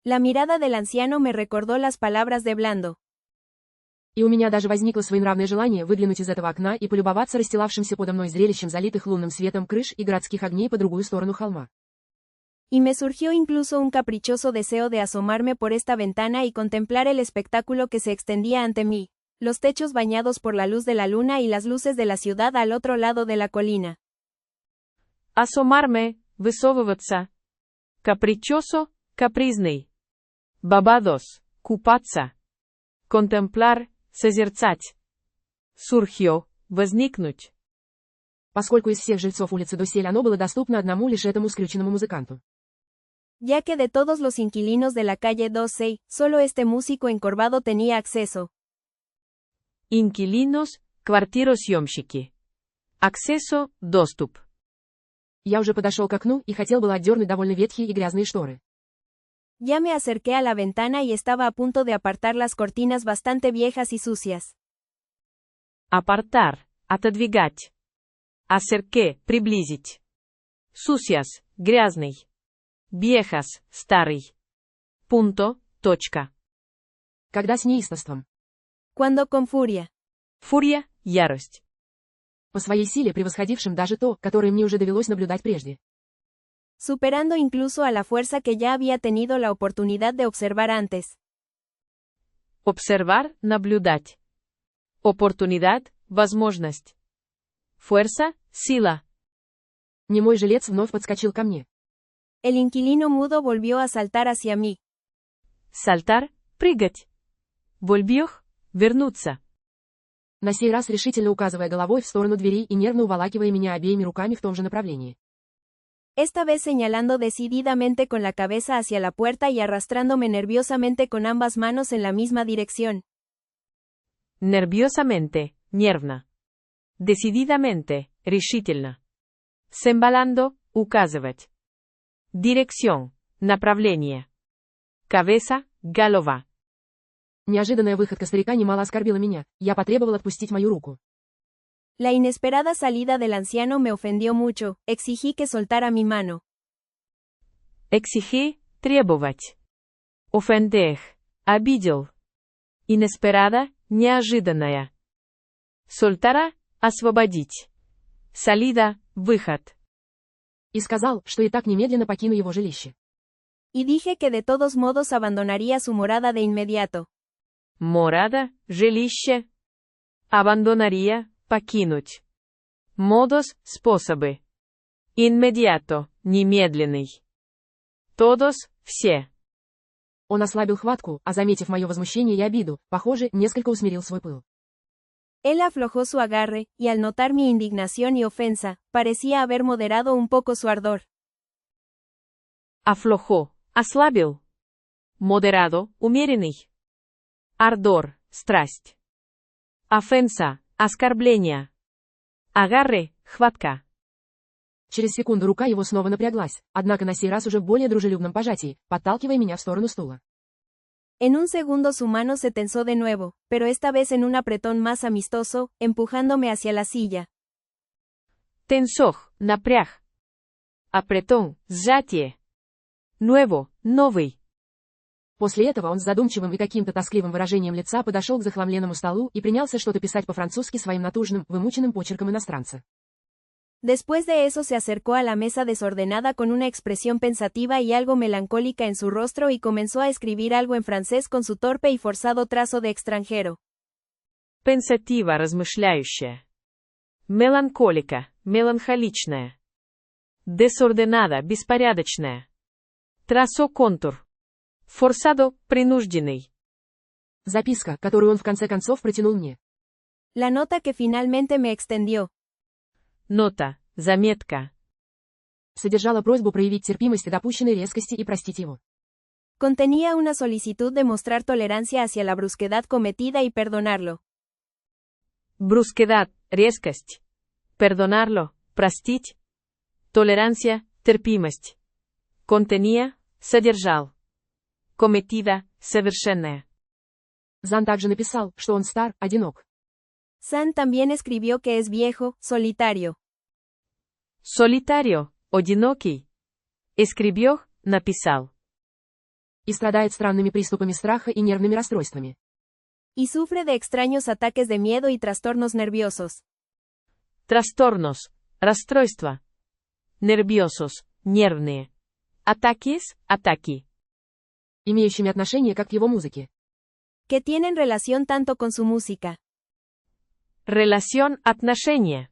La mirada del anciano me recordó las palabras de Blando. И у меня даже возникло своенравное желание выглянуть из этого окна и полюбоваться расстилавшимся подо мной зрелищем залитых лунным светом крыш и городских огней по другую сторону холма. Y me surgió incluso un caprichoso deseo de asomarme por esta ventana y contemplar el espectáculo que se extendía ante mí, los techos bañados por la luz de la luna y las luces de la ciudad al otro lado de la colina. Asomarme, высовываться. Caprichoso, капризный. Babados, купаться. Contemplar, созерцать. Surgió, возникнуть. Поскольку из всех жильцов улицы доселе оно было доступно одному лишь этому скрюченному музыканту. Ya que de todos los inquilinos de la calle 12, solo este músico encorvado tenía acceso. Инкилинос, квартиросъемщики. Acceso, доступ. Я уже подошел к окну и хотел было отдернуть довольно ветхие и грязные шторы. Ya me acerqué a la ventana y estaba a punto de apartar las cortinas bastante viejas y sucias. Apartar, отодвигать. Acerqué, приблизить. Sucias, грязный. Viejas, старый. Punto, точка. Когда с неистовством. Cuando con furia. Фурия, ярость. По своей силе превосходившим даже то, которое мне уже довелось наблюдать прежде. Superando incluso a la fuerza que ya había tenido la oportunidad de observar antes. Observar, наблюдать. Oportunidad, возможность. Fuerza, сила. Немой жилец вновь подскочил ко мне. El inquilino mudo volvió a saltar hacia mí. Saltar, прыгать. Volvió, вернуться. На сей раз решительно указывая головой в сторону дверей и нервно уволакивая меня обеими руками в том же направлении. Esta vez señalando decididamente con la cabeza hacia la puerta y arrastrándome nerviosamente con ambas manos en la misma dirección. Nerviosamente, нервно. Decididamente, решительно. Sembalando, указывать. Dirección, направление. Cabeza, голова. Неожиданная выходка старика немало оскорбила меня, я потребовал отпустить мою руку. La inesperada salida del anciano me ofendió mucho, exigí que soltara mi mano. Exigí, требовать. Ofender, обидел. Inesperada, неожиданная. Soltara, освободить. Salida, выход. И сказал, что и так немедленно покину его жилище. Y dije que de todos modos abandonaría su morada de inmediato. Morada, жилище. Abandonaría, покинуть. Modos, способы. Inmediato, немедленный. Todos, все. Он ослабил хватку, а заметив мое возмущение и обиду, похоже, несколько усмирил свой пыл. Él aflojó su agarre, y al notar mi indignación y ofensa, parecía haber moderado un poco su ardor. Aflojó, ослабил. Moderado, умеренный. Ardor, страсть. Ofensa, оскорбление. Agarre, хватка. Через секунду рука его снова напряглась, однако на сей раз уже в более дружелюбном пожатии, подталкивая меня в сторону стула. En un segundo su mano se tensó de nuevo, pero esta vez en un apretón más amistoso, empujándome hacia la silla. Тенсох, напряг. Апретон, сжатие. Nuevo, новый. После этого он с задумчивым и каким-то тоскливым выражением лица подошел к захламленному столу и принялся что-то писать по-французски своим натужным, вымученным почерком иностранца. Después de eso se acercó a la mesa desordenada con una expresión pensativa y algo melancólica en su rostro y comenzó a escribir algo en francés con su torpe y forzado trazo de extranjero. Пенсатива, размышляющая. Меланхолика, меланхоличная. Десорденада, беспорядочная. Трасо контур. Форсадо, принужденный. Записка, которую он в конце концов протянул мне. La nota que finalmente me extendió. Нота, заметка. Содержала просьбу проявить терпимость к допущенной резкости и простить его. Contenía una solicitud de mostrar tolerancia hacia la brusquedad cometida y perdonarlo. Brusquedad, резкость. Perdonarlo, простить. Толеранция, терпимость. Contenía, содержал. Cometida, совершенная. Зан также написал, что он стар, одинок. San también escribió que es viejo, solitario. Solitario, одинокий. Escribió, написал. И страдает странными приступами страха и нервными расстройствами. Y sufre de extraños ataques de miedo y trastornos nerviosos. Трасторнос, расстройства. Нервiosos, нервные. Атакис, атаки. Имеющими отношение как к его музыке. Que tienen relación tanto con su música. Relación, отношения.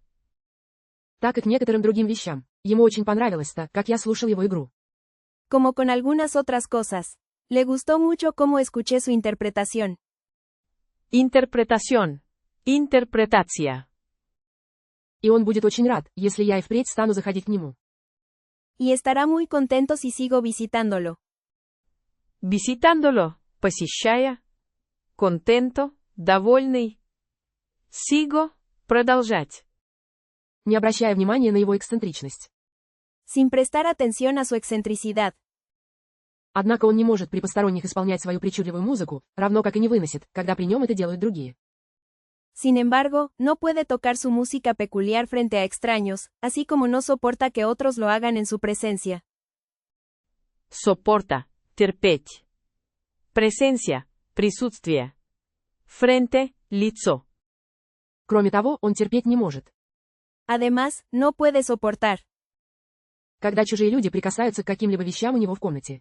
Так и к некоторым другим вещам. Ему очень понравилось то, как я слушал его игру. Como con algunas otras cosas. Le gustó mucho cómo escuché su interpretación. Интерпретаción. Интерпретация. И он будет очень рад, если я и впредь стану заходить к нему. Y estará muy contento si sigo visitándolo. Visitándolo, посещая. Contento, довольный. Sigo, продолжать. Не обращая внимания на его эксцентричность. Sin prestar atención a su excentricidad. Однако он не может при посторонних исполнять свою причудливую музыку, равно как и не выносит, когда при нем это делают другие. Sin embargo, no puede tocar su música peculiar frente a extraños, así como no soporta que otros lo hagan en su presencia. Soporta, терпеть. Presencia, присутствие. Frente, лицо. Кроме того, он терпеть не может. Además, no puede soportar. Когда чужие люди прикасаются к каким-либо вещам у него в комнате.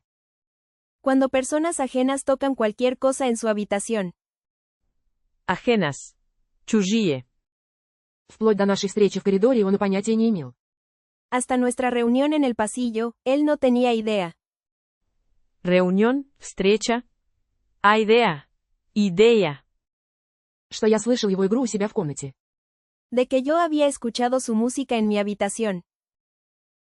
Cuando personas ajenas tocan cualquier cosa en su habitación. Ajenas. Чужие. Вплоть до нашей встречи в коридоре он и понятия не имел. Hasta nuestra reunión en el pasillo, él no tenía idea. Reunión, встреча. Idea. Идея. Что я слышал его игру у себя в комнате. De que yo había escuchado su música en mi habitación.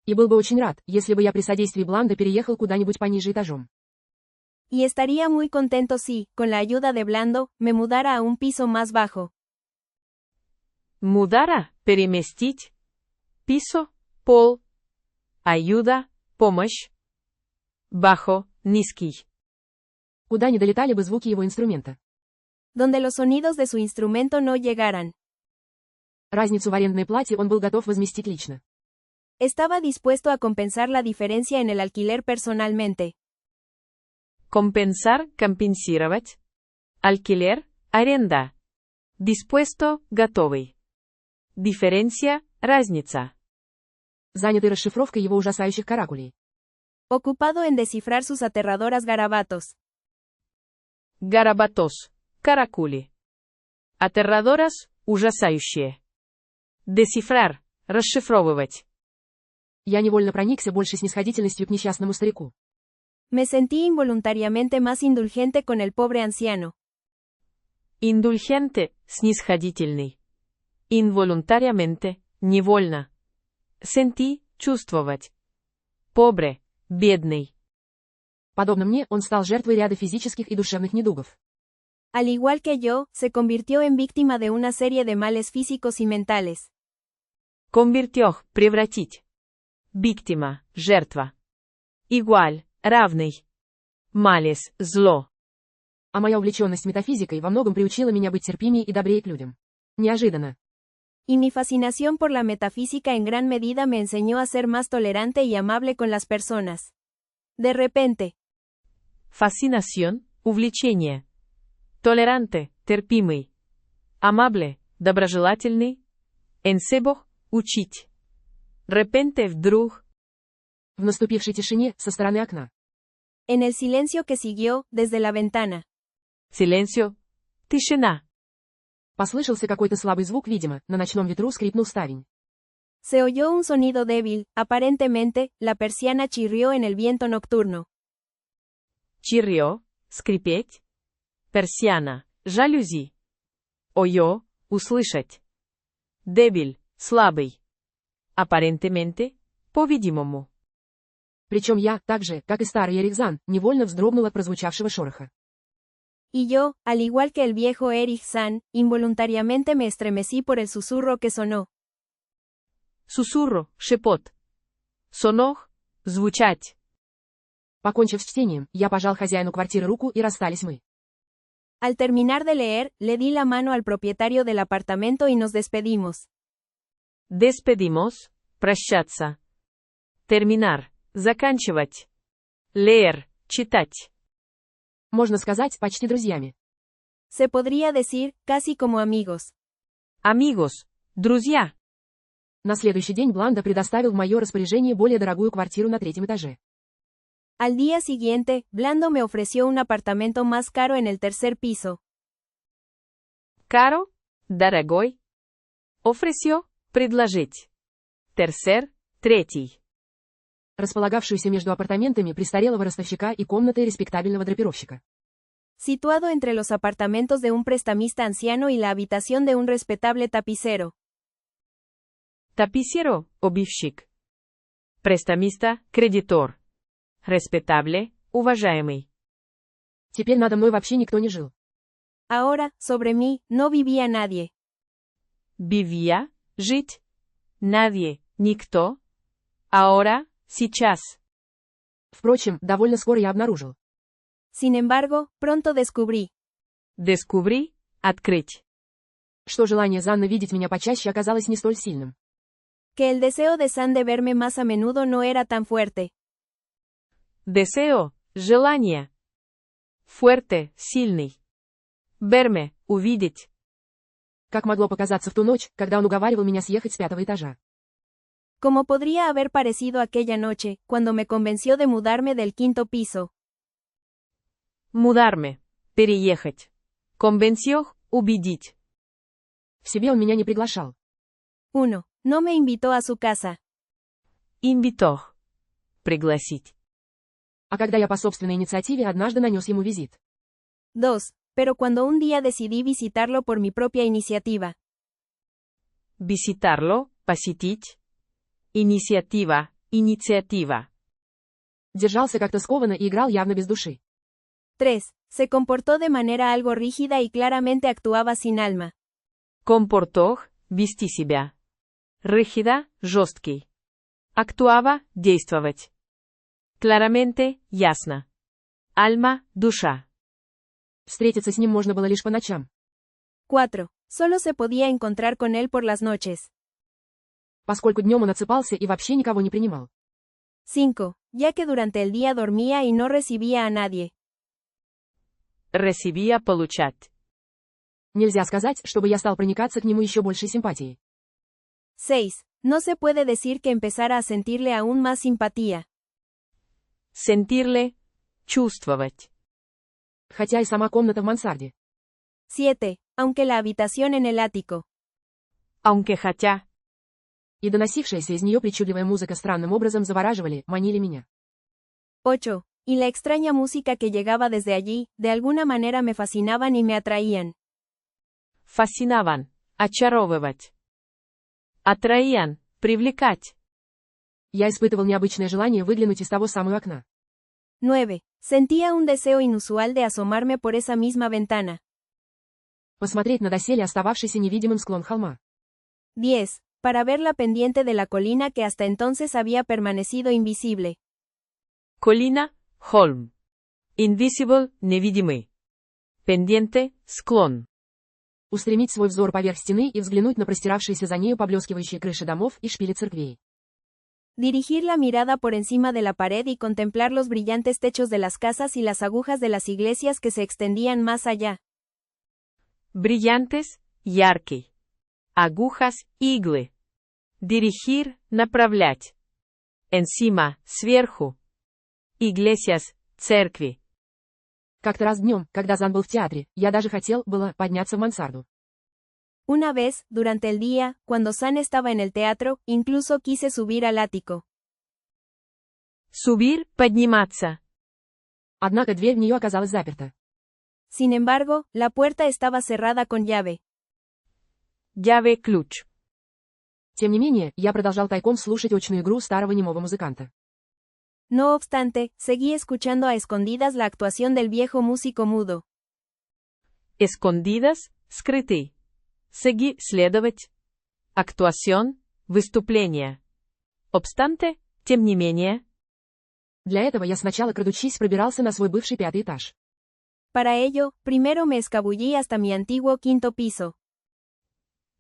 И был бы очень рад, если бы я при содействии Бланда переехал куда-нибудь пониже этажом. Y estaría muy contento si, con la ayuda de Blando, me mudara a un piso más bajo. Мудара, переместить. Писо, пол. Ayuda, помощь. Bajo, низкий. Куда не долетали бы звуки его инструмента. Donde los sonidos de su instrumento no llegaran. Разницу в арендной плате он был готов возместить лично. Estaba dispuesto a compensar la diferencia en el alquiler personalmente. Compensar, компенсировать. Alquiler, аренда. Dispuesto, готовый. Diferencia, разница. Занятый расшифровкой его ужасающих каракулей. Ocupado en descifrar sus aterradoras garabatos. Garabatos, каракули. Aterradoras, ужасающие. Descifrar, расшифровывать. Я невольно проникся больше снисходительностью к несчастному старику. Me sentí involuntariamente más indulgente con el pobre anciano. Indulgente, снисходительный. Involuntariamente, невольно. Sentí, чувствовать. Pobre, бедный. Подобно мне, он стал жертвой ряда физических и душевных недугов. Al igual que yo, se convirtió en víctima de una serie de males físicos y mentales. Convirtió, превратить. Víctima, жертва. Igual, равный. Males, зло. А моя увлеченность метафизикой во многом приучила меня быть терпимее и добрее к людям. Неожиданно. Y mi fascinación por la metafísica en gran medida me enseñó a ser más tolerante y amable con las personas. De repente. Fascinación, увлечение. Толеранте, терпимый. Amable, доброжелательный. Ensejo, учить. Repente, вдруг. В наступившей тишине, со стороны окна. En el silencio que siguió, desde la ventana. Silencio. Тишина. Послышался какой-то слабый звук, видимо, на ночном ветру скрипнул ставень. Se oyó un sonido débil, aparentemente, la persiana chirrió en el viento nocturno. Чирьё, скрипеть. Персиана, жалюзи. Ойо, услышать. Дебиль, слабый. Aparentemente, по-видимому. Причем я, так же, как и старый Эрихзан, невольно вздрогнул от прозвучавшего шороха. Y yo, al igual que el viejo Erich San, involuntariamente me estremecí por el susurro que sonó. Susurro, шепот. Сонох, звучать. Покончив с чтением, я пожал хозяину квартиры руку и расстались мы. Al terminar de leer, le di la mano al propietario del apartamento y nos despedimos. Despedimos, прощаться. Terminar, заканчивать. Leer, читать. Можно сказать, почти друзьями. Se podría decir, casi como amigos. Amigos, друзья. На следующий день Бландо предоставил в мое распоряжение более дорогую квартиру на 3-м этаже. Al día siguiente, Blando me ofreció un apartamento más caro en el 3er piso. Caro, дорогой. Ofreció, предложить. Tercer, третий. Располагавшуюся между апартаментами престарелого ростовщика и комнатой респектабельного драпировщика. Situado entre los apartamentos de un prestamista anciano y la habitación de un respetable tapicero. Tapicero, обивщик. Престамиста, кредитор. Respetable, уважаемый. Теперь надо мной вообще никто не жил. Ahora, sobre mí, no vivía nadie. Vivía, жить. Nadie, никто. Ahora, сейчас. Впрочем, довольно скоро я обнаружил. Sin embargo, pronto descubrí Descubrí, открыть. Что желание Занны видеть меня почаще оказалось не столь сильным. que el deseo de San de verme más a menudo no era tan fuerte. Deseo, желание. Fuerte, сильный. Verme, увидеть. Как могло показаться в ту ночь, когда он уговаривал меня съехать с 5-го этажа. Como podría haber parecido aquella noche, cuando me convenció de mudarme del 5º piso. Mudarme. Переехать. Convenció, убедить. В себе он меня не приглашал. 1. No me invitó a su casa. Invitó. Пригласить. А когда я по собственной инициативе однажды нанес ему визит. 2. Pero cuando un día decidí visitarlo por mi propia iniciativa. Visitarlo, посетить. Инициатива, инициатива. Держался как-то скованно и играл явно без души. 3. Se comportó de manera algo rígida y claramente actuaba sin alma. Comportó, вести себя. Rígida, жесткий. Actuaba, действовать. Claramente, ясно. Alma, душа. Встретиться с ним можно было лишь по ночам. 4. Solo se podía encontrar con él por las noches. Поскольку днем он отсыпался и вообще никого не принимал. 5. Ya que durante el día dormía y no recibía a nadie. Recibía, получать. Нельзя сказать, чтобы я стал проникаться к нему еще большей симпатией. 6. No se puede decir que empezara a sentirle aún más simpatía. Sentirle, чувствовать. Хотя и сама комната в мансарде. 7. Aunque la habitación en el ático. Aunque хотя. И доносившаяся из нее причудливая музыка странным образом завораживали, манили меня. 8. Y la extraña música que llegaba desde allí, de alguna manera me fascinaban y me atraían. Fascinaban, очаровывать. Atraían, привлекать. Я испытывал необычное желание выглянуть из того самого окна. 9. Sentía un deseo inusual de asomarme por esa misma ventana. Посмотреть на доселе остававшийся невидимым склон холма. 10. Para ver la pendiente de la colina que hasta entonces había permanecido invisible. Colina, холм. Invisible, невидимый. Pendiente, склон. Устремить свой взор поверх стены и взглянуть на простиравшиеся за нею поблескивающие крыши домов и шпили церквей. Dirigir la mirada por encima de la pared y contemplar los brillantes techos de las casas y las agujas de las iglesias que se extendían más allá. Brillantes, яркий. Agujas, иглы. Dirigir, направлять. Encima, сверху. Iglesias, церкви. Как-то раз днем, когда Зан был в театре, я даже хотел, было, подняться в мансарду. Una vez, durante el día, cuando San estaba en el teatro, incluso quise subir al ático. Subir, подниматься. Однако дверь в нее оказалась заперта. Sin embargo, la puerta estaba cerrada con llave. Llave, ключ. Тем не менее, я продолжал тайком слушать очную игру старого немого музыканта. No obstante, seguí escuchando a escondidas la actuación del viejo músico mudo. Escondidas, скрытый. Seguir, следовать. Actuación, выступление. Obstante, тем не менее. Для этого я сначала, крадучись, пробирался на свой бывший 5-й этаж. Para ello, primero me escabullí hasta mi antiguo 5º piso.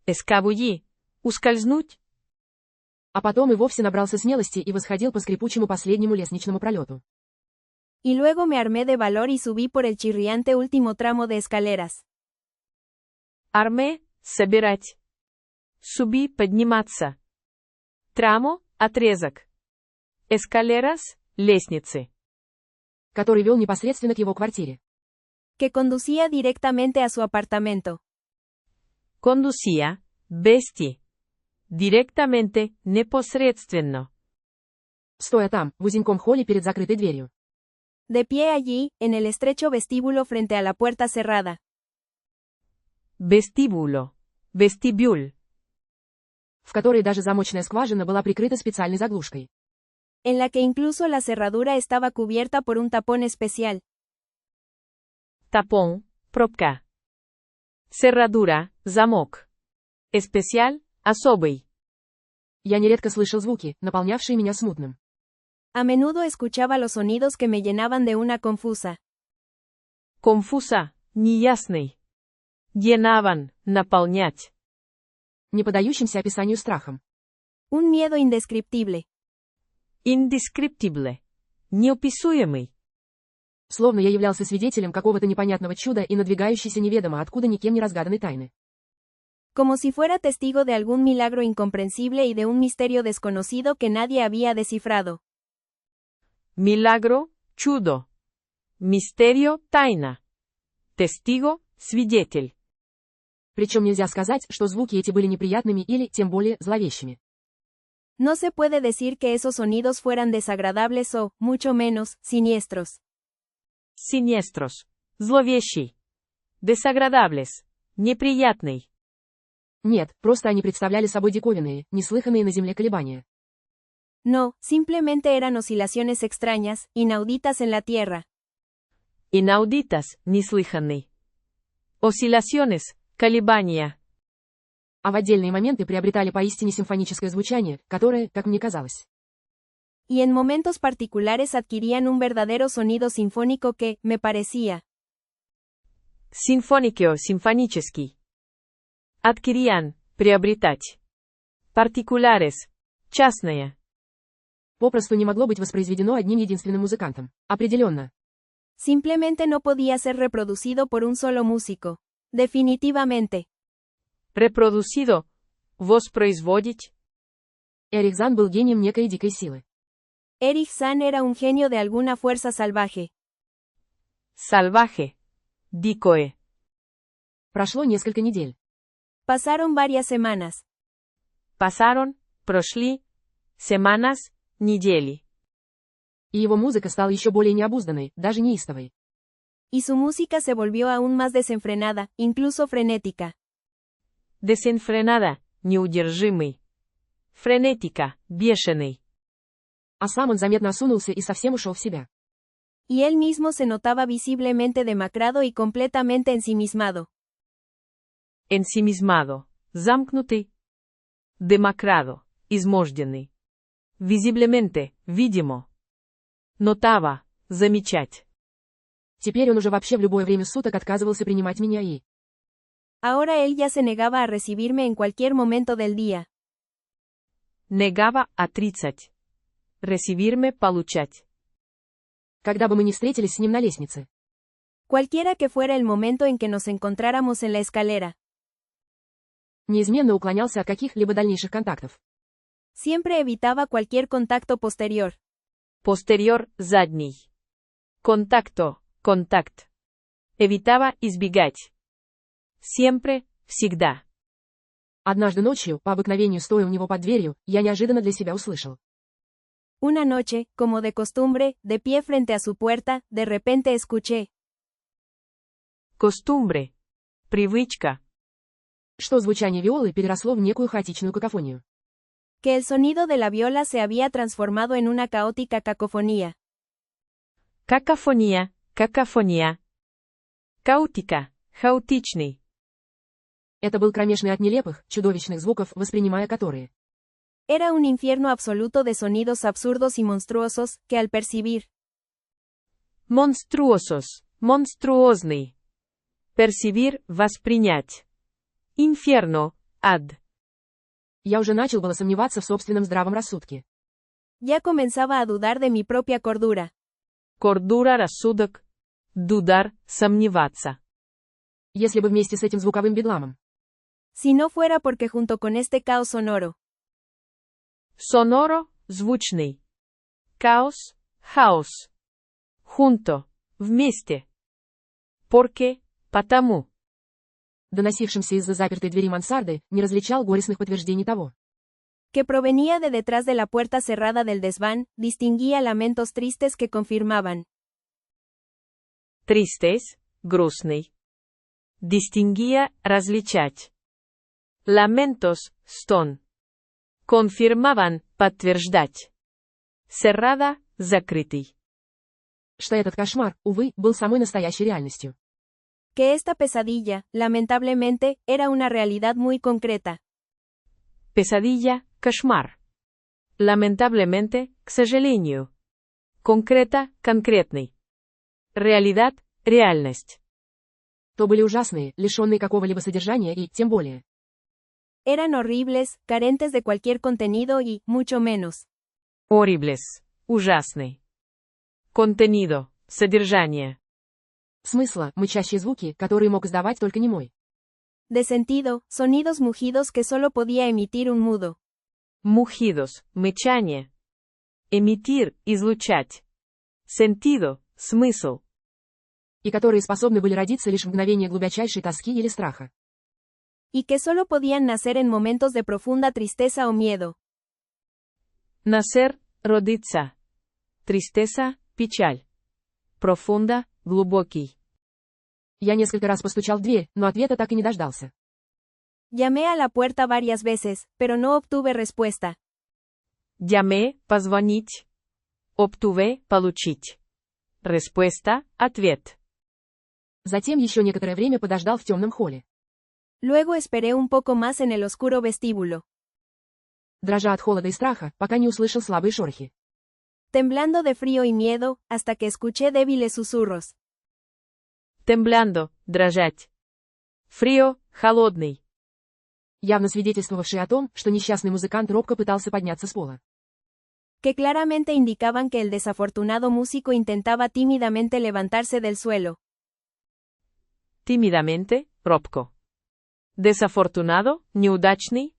Escabullí. Ускользнуть. А потом и вовсе набрался смелости и восходил по скрипучему последнему лестничному пролету. Y luego me armé de valor y subí por el chirriante último tramo de escaleras. Арме – собирать. Суби – подниматься. Трамо – отрезок. Escaleras – лестницы. который вел непосредственно к его квартире. Que conducía directamente a su apartamento. Conducía, вести. Directamente, непосредственно. Стоя там, в узеньком холле перед закрытой дверью. De pie allí, en el estrecho vestíbulo frente a la puerta cerrada. Vestíbulo. Vestibule. В которой даже замочная скважина была прикрыта специальной заглушкой. En la que incluso la cerradura estaba cubierta por un tapón especial. Tapón, пробка. Cerradura, замок. Especial, особый. Я нередко слышал звуки, наполнявшие меня смутным. A menudo escuchaba los sonidos que me llenaban de una confusa. Confusa, неясный. Llenaban, наполнять. Не поддающимся описанию страхом. Un miedo indescriptible. Indescriptible. Неописуемый. Словно я являлся свидетелем какого-то непонятного чуда и надвигающейся неведомо откуда никем не разгаданной тайны. Como si fuera testigo de algún milagro incomprensible y de un misterio desconocido que nadie había descifrado. Milagro, чудо. Misterio, тайна. Testigo, свидетель. Причем нельзя сказать, что звуки эти были неприятными или, тем более, зловещими. No se puede decir que esos sonidos fueran desagradables o, mucho menos, siniestros. Siniestros. Зловещий. Desagradables. Неприятный. Нет, просто они представляли собой диковинные, неслыханные на земле колебания. No, simplemente eran oscilaciones extrañas, inauditas en la Tierra. Inauditas, неслыханный. Oscilaciones, колебания. А в отдельные моменты приобретали поистине симфоническое звучание, которое, как мне казалось, Y en momentos particulares adquirían un verdadero sonido sinfónico que, me parecía, Симфоникио, симфонический. Adquirían, приобретать. Particulares, частное. попросту не могло быть воспроизведено одним единственным музыкантом. Определенно. simplemente no podía ser reproducido por un solo músico. Definitivamente. Reproducido. Воспроизводить. Эрих Зан был гением некой дикой силы. Erich Zann era un genio de alguna fuerza salvaje. Salvaje. Дикое. Прошло несколько недель. Pasaron varias semanas. Pasaron, прошли, semanas, недели. И его музыка стала еще более необузданной, даже неистовой. Y su música se volvió aún más desenfrenada, incluso frenética. Desenfrenada, неудержимый. Френетика, бешеный. А сам он заметно осунулся и совсем ушел в себя. Y él mismo se notaba visiblemente demacrado y completamente ensimismado. Ensimismado. Замкнутый. Demacrado. Изможденный. Visiblemente, видимо. Notaba. Замечать. Теперь он уже вообще в любое время суток отказывался принимать меня и... Ahora él ya se negaba a recibirme en cualquier momento del día. Negaba отрицать. Recibirme, получать. Когда бы мы ни встретились с ним на лестнице. Cualquiera que fuera el momento en que nos encontráramos en la escalera. Неизменно уклонялся от каких-либо дальнейших контактов. Siempre evitaba cualquier contacto posterior. Posterior, задний. Contacto, контакт. Evitaba избегать. Siempre, всегда. Однажды ночью, по обыкновению стоя у него под дверью, я неожиданно для себя услышал. Una noche, como de costumbre, de pie frente a su puerta, de repente escuché. Costumbre. Привычка. Что звучание виолы переросло в некую хаотичную какофонию. Que el sonido de la viola se había transformado en una caótica cacofonía. Какофония, какофония. Каутика, хаотичный. Это был кромешный от нелепых, чудовищных звуков, воспринимая которые. Era un infierno absoluto de sonidos absurdos y monstruosos, que al percibir. Monstruosos, монструозный. Percibir, воспринять. Инферно, ад. Ya comenzaba a dudar de mi propia cordura. Кордура, рассудок. Дудар, сомневаться. Если бы вместе с этим звуковым бедламом. Si no fuera porque junto con este caos sonoro, Sonoro, звучный. Caos, хаос. Junto, вместе. Porque, потому. Доносившимся из-за запертой двери мансарды, не различал горестных подтверждений того. que provenía de detrás de la puerta cerrada del desván, distinguía lamentos tristes que confirmaban. Tristes, грустный. Distinguía, различать. Lamentos, стон. Confirmaban, подтверждать. Cerrada, закрытый. Что этот кошмар, увы, был самой настоящей реальностью. Que esta pesadilla, lamentablemente, era una realidad muy concreta. Pesadilla, кошмар. Lamentablemente, к сожалению. Concreta, конкретный. Realidad, реальность. То были ужасные, лишенные какого-либо содержания и, тем более, Eran horribles, carentes de cualquier contenido y, mucho menos, Horribles, ужасный. Contenido, содержание. смысла, мычащие звуки, которые мог издавать только немой. de sentido, sonidos mugidos que solo podía emitir un mudo. Mugidos, мычание. Emitir, излучать. Sentido, смысл. И которые способны были родиться лишь в мгновение глубочайшей тоски или страха. Y que solo podían nacer en momentos de profunda tristeza o miedo. Nacer, родиться. Tristeza, печаль. Profunda, глубокий. Я несколько раз постучал в дверь, но ответа так и не дождался. Llamé a la puerta varias veces, pero no obtuve respuesta. Llamé, позвонить. Obtuve, получить. Respuesta, ответ. Затем еще некоторое время подождал в темном холле. Luego esperé un poco más en el oscuro vestíbulo. Дрожа от холода и страха, пока не услышал слабые шорохи. Temblando de frío y miedo, hasta que escuché débiles susurros. Temblando, дрожать. Frío, холодный. Явно свидетельствовавшие о том, что несчастный музыкант робко пытался подняться с пола. Que claramente indicaban que el desafortunado músico intentaba tímidamente levantarse del suelo. Tímidamente, робко. Desafortunado, неудачный.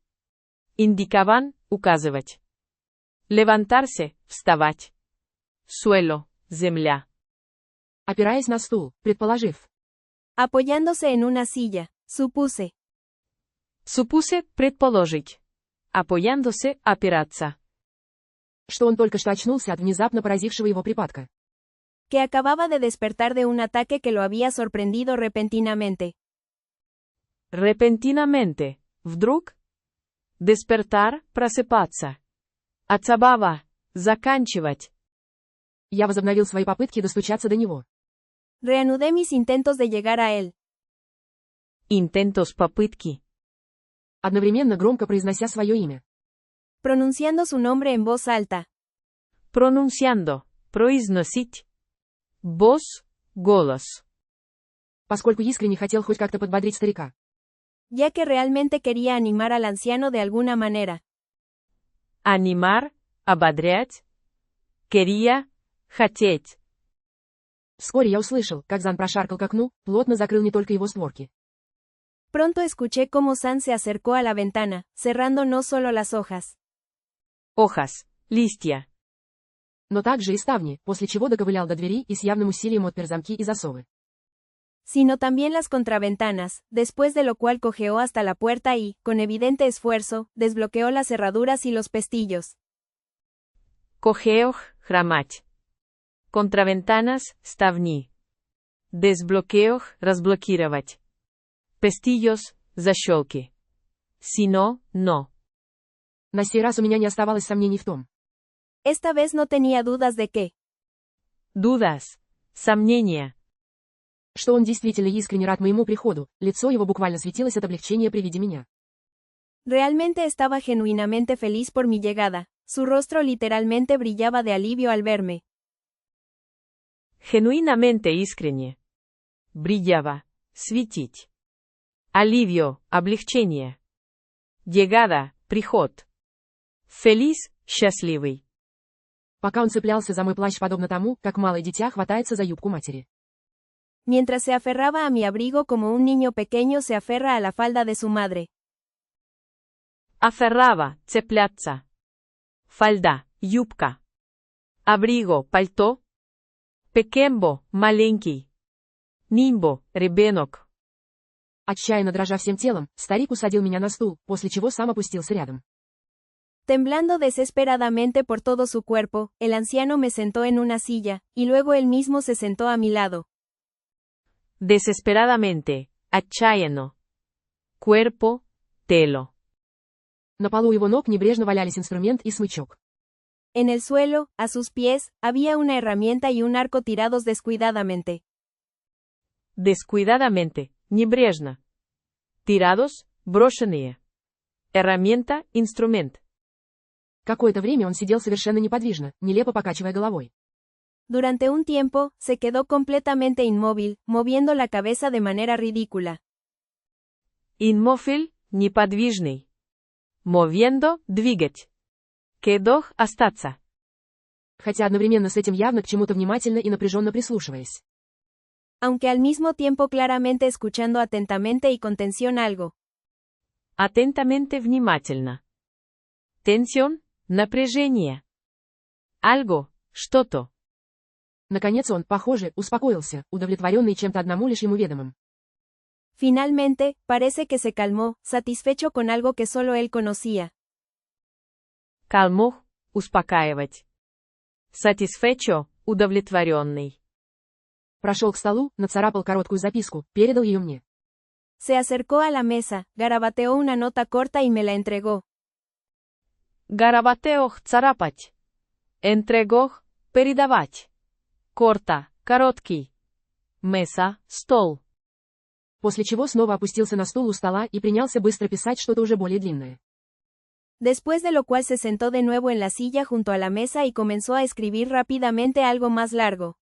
Indicaban, указывать. Levantarse, вставать. Suelo, земля. Опираясь на стул, предположив. Apoyándose en una silla, supuse. Supuse, предположить. Apoyándose, опираться. Что он только что очнулся от внезапно поразившего его припадка. Que acababa de despertar de un ataque que lo había sorprendido repentinamente. Repentinamente, вдруг. Despertar, просыпаться. Acababa, заканчивать. Я возобновил свои попытки достучаться до него. Reanudé mis intentos de llegar a él. Intentos, попытки. Одновременно громко произнося свое имя. Pronunciando su nombre en voz alta. Pronunciando, произносить. Voz, голос. Поскольку искренне хотел хоть как-то подбодрить старика. Ya que realmente quería animar al anciano de alguna manera. Animar, ободрять. Quería, хотеть. Вскоре я услышал, как Зан прошаркал к окну, плотно закрыл не только его створки. Pronto escuché cómo San se acercó a la ventana, cerrando no solo las hojas, Hojas, листья. Но также и ставни, после чего доковылял до двери и с явным усилием отпер замки и засовы. sino también las contraventanas, después de lo cual cojeó hasta la puerta y, con evidente esfuerzo, desbloqueó las cerraduras y los pestillos. Cogeох, хромать. Contraventanas, ставни. Desbloqueох, разблокировать. Pestillos, защелки. Si no, no. На сей раз у меня не оставалось сомнений в том. Esta vez no tenía dudas de que, Dudas. Сомнения. Что он действительно искренне рад моему приходу, лицо его буквально светилось от облегчения при виде меня. realmente estaba genuinamente feliz por mi llegada, su rostro literalmente brillaba de alivio al verme. Genuinamente искренне. Бриллява. Светить. Alivio, облегчение. Llegada, приход. Feliz, счастливый. Пока он цеплялся за мой плащ подобно тому, как малое дитя хватается за юбку матери. mientras se aferraba a mi abrigo como un niño pequeño se aferra a la falda de su madre. Аферрава, цепляться. Фальда, юбка. Абриго, пальто. Пекембо, маленький. Нимбо, ребенок. Отчаянно дрожа всем телом, старик усадил меня на стул, после чего сам опустился рядом. Temblando desesperadamente por todo su cuerpo, el anciano me sentó en una silla, y luego él mismo se sentó a mi lado. Desesperadamente, отчаянно. Cuerpo, telo. На полу у его ног небрежно валялись инструмент и смычок. En el suelo, a sus pies, había una herramienta y un arco tirados descuidadamente. Descuidadamente, небрежно. Tirados, брошенные. Herramienta, instrumент. Какое-то время он сидел совершенно неподвижно, нелепо покачивая головой. Durante un tiempo, se quedó completamente inmóvil, moviendo la cabeza de manera ridícula. Инмофиль, неподвижный. Moviendo, двигать. Quedó, остаться. Хотя одновременно с этим явно к чему-то внимательно и напряженно прислушиваясь. Aunque al mismo tiempo claramente escuchando atentamente y con tensión algo. Atentamente, внимательно. Tensión, напряжение. Algo, что-то. Наконец он, похоже, успокоился, удовлетворенный чем-то одному лишь ему ведомым. Finalmente, parece que se calmó, satisfecho con algo que solo él conocía. Calmó, успокаивать. Satisfecho, удовлетворенный. Прошел к столу, нацарапал короткую записку, передал ее мне. Se acercó a la mesa, garabateó una nota corta y me la entregó. Гарабатеох, царапать. Энтрегох, передавать. Корта, короткий. Меса, стол. После чего снова опустился на стул у стола и принялся быстро писать что-то уже более длинное. Después de lo cual se sentó de nuevo en la silla junto a la mesa y comenzó a escribir rápidamente algo más largo.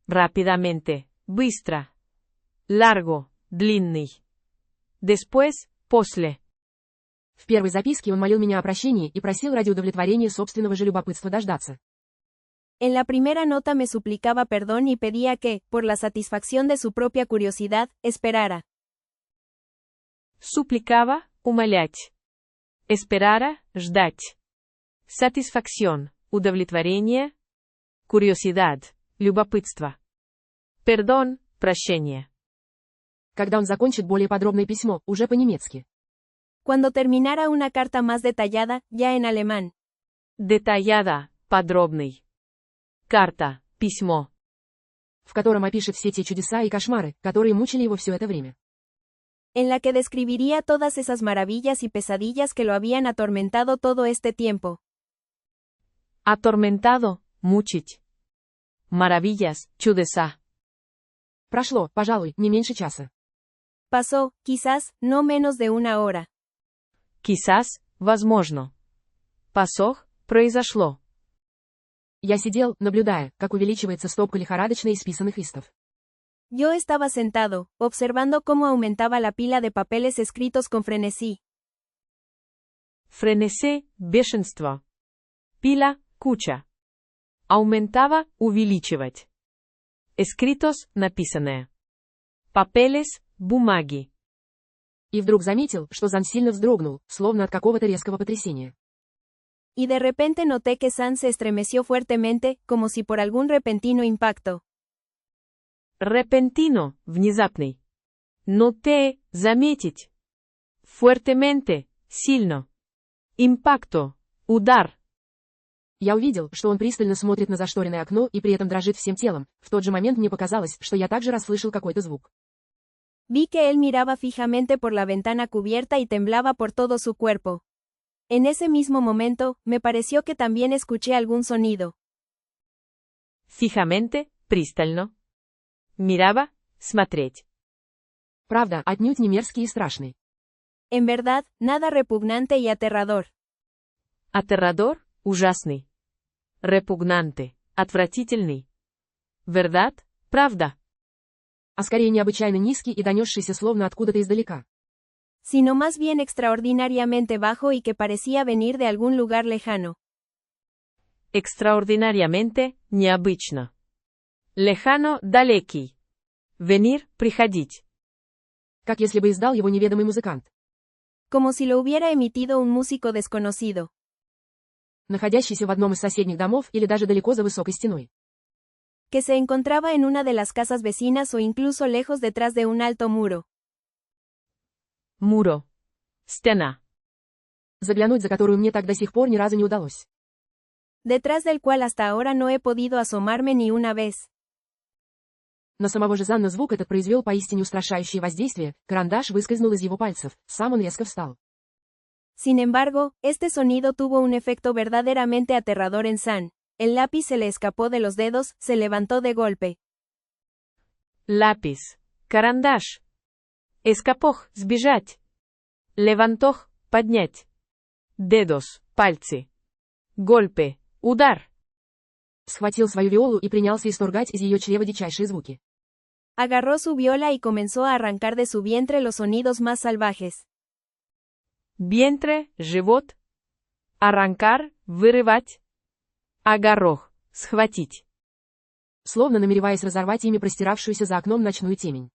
Rápidamente, быстро. Largo, длинный. Después, после. В первой записке он молил меня о прощении и просил ради удовлетворения собственного же любопытства дождаться. En la primera nota me suplicaba perdón y pedía que, por la satisfacción de su propia curiosidad, esperara. Suplicaba, умолять. Esperara, ждать. Satisfacción, удовлетворение. Curiosidad, любопытство. Perdón, прощение. Когда он закончит более подробное письмо, уже по-немецки. Cuando terminara una carta más detallada, ya en alemán. Деталляда, подробный. Карта, письмо. В котором опишет все те чудеса и кошмары, которые мучили его все это время. En la que describiría todas esas maravillas y pesadillas que lo habían atormentado todo este tiempo. Atormentado, мучить. Maravillas, чудеса. Прошло, пожалуй, не меньше часа. Pasó, quizás, no menos de una hora. Quizás, возможно. Pasó, произошло. Я сидел, наблюдая, как увеличивается стопка лихорадочно исписанных листов. Yo estaba sentado, observando cómo aumentaba la pila de papeles escritos con frenesí. Frenesé, бешенство. Пила, куча. Aumentaba, увеличивать. Escritos, написанное. Papeles, бумаги. И вдруг заметил, что Зан сильно вздрогнул, словно от какого-то резкого потрясения. Y de repente noté que San se estremeció fuertemente, como si por algún repentino impacto. Repentino, внезапный. Noté, заметить. Fuertemente, сильно. Impacto, удар. Я увидел, что он пристально смотрит на зашторенное окно и при этом дрожит всем телом. В тот же момент мне показалось, что я также расслышал какой-то звук. Vi que él miraba fijamente por la ventana cubierta y temblaba por todo su cuerpo. En ese mismo momento, me pareció que también escuché algún sonido. Fijamente, пристально. Miraba, смотреть. Правда, отнюдь не мерзкий и страшный. En verdad, nada repugnante y aterrador. Aterrador, ужасный. Repugnante, отвратительный. Verdad, правда. А скорее необычайно низкий и донесшийся словно откуда-то издалека. Sino más bien extraordinariamente bajo y que parecía venir de algún lugar lejano. Extraordinariamente, необычно. Lejano, далекий. Venir, приходить. Как если бы издал его неведомый музыкант, Como si lo hubiera emitido un músico desconocido. находящийся в одном из соседних домов или даже далеко за высокой стеной. Que se encontraba en una de las casas vecinas o incluso lejos detrás de un alto muro. Muro. Стена. Заглянуть за которую мне так до сих пор ни разу не удалось. Detrás del cual hasta ahora no he podido asomarme ni una vez. На самого же Занна звук этот произвел поистине устрашающее воздействие, карандаш выскользнул из его пальцев, сам он резко встал. Sin embargo, este sonido tuvo un efecto verdaderamente aterrador en San. El lápiz se le escapó de los dedos, se levantó de golpe. Lápiz. Карандаш. Escapoj, сбежать. Levantoj, поднять. Dedos, пальцы. Golpe, удар. Схватил свою виолу и принялся исторгать из ее чрева дичайшие звуки. Agarró su viola y comenzó a arrancar de su vientre los sonidos más salvajes. Vientre, живот. Arrancar, вырывать. Agarroj, схватить. Словно намереваясь разорвать ими простиравшуюся за окном ночную темень.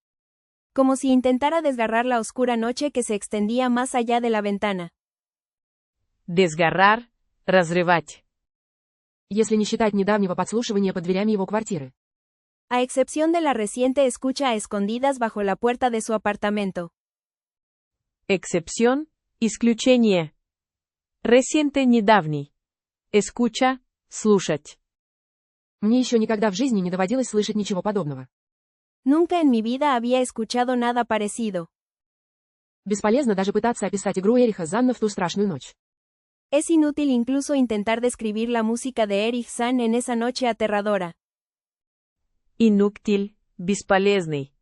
Como si intentara desgarrar la oscura noche que se extendía más allá de la ventana. Desgarrar, разрывать. Если не считать недавнего подслушивания под дверями его квартиры. A excepción de la reciente escucha a escondidas bajo la puerta de su apartamento. Excepción, исключение. Reciente, недавний. Escucha, слушать. Мне еще никогда в жизни не доводилось слышать ничего подобного. Nunca en mi vida había escuchado nada parecido. Бесполезно даже пытаться описать игру Эриха Занна в ту страшную ночь. Es inútil incluso intentar describir la música de Erich Zann en esa noche aterradora. Инуктиль, бесполезный.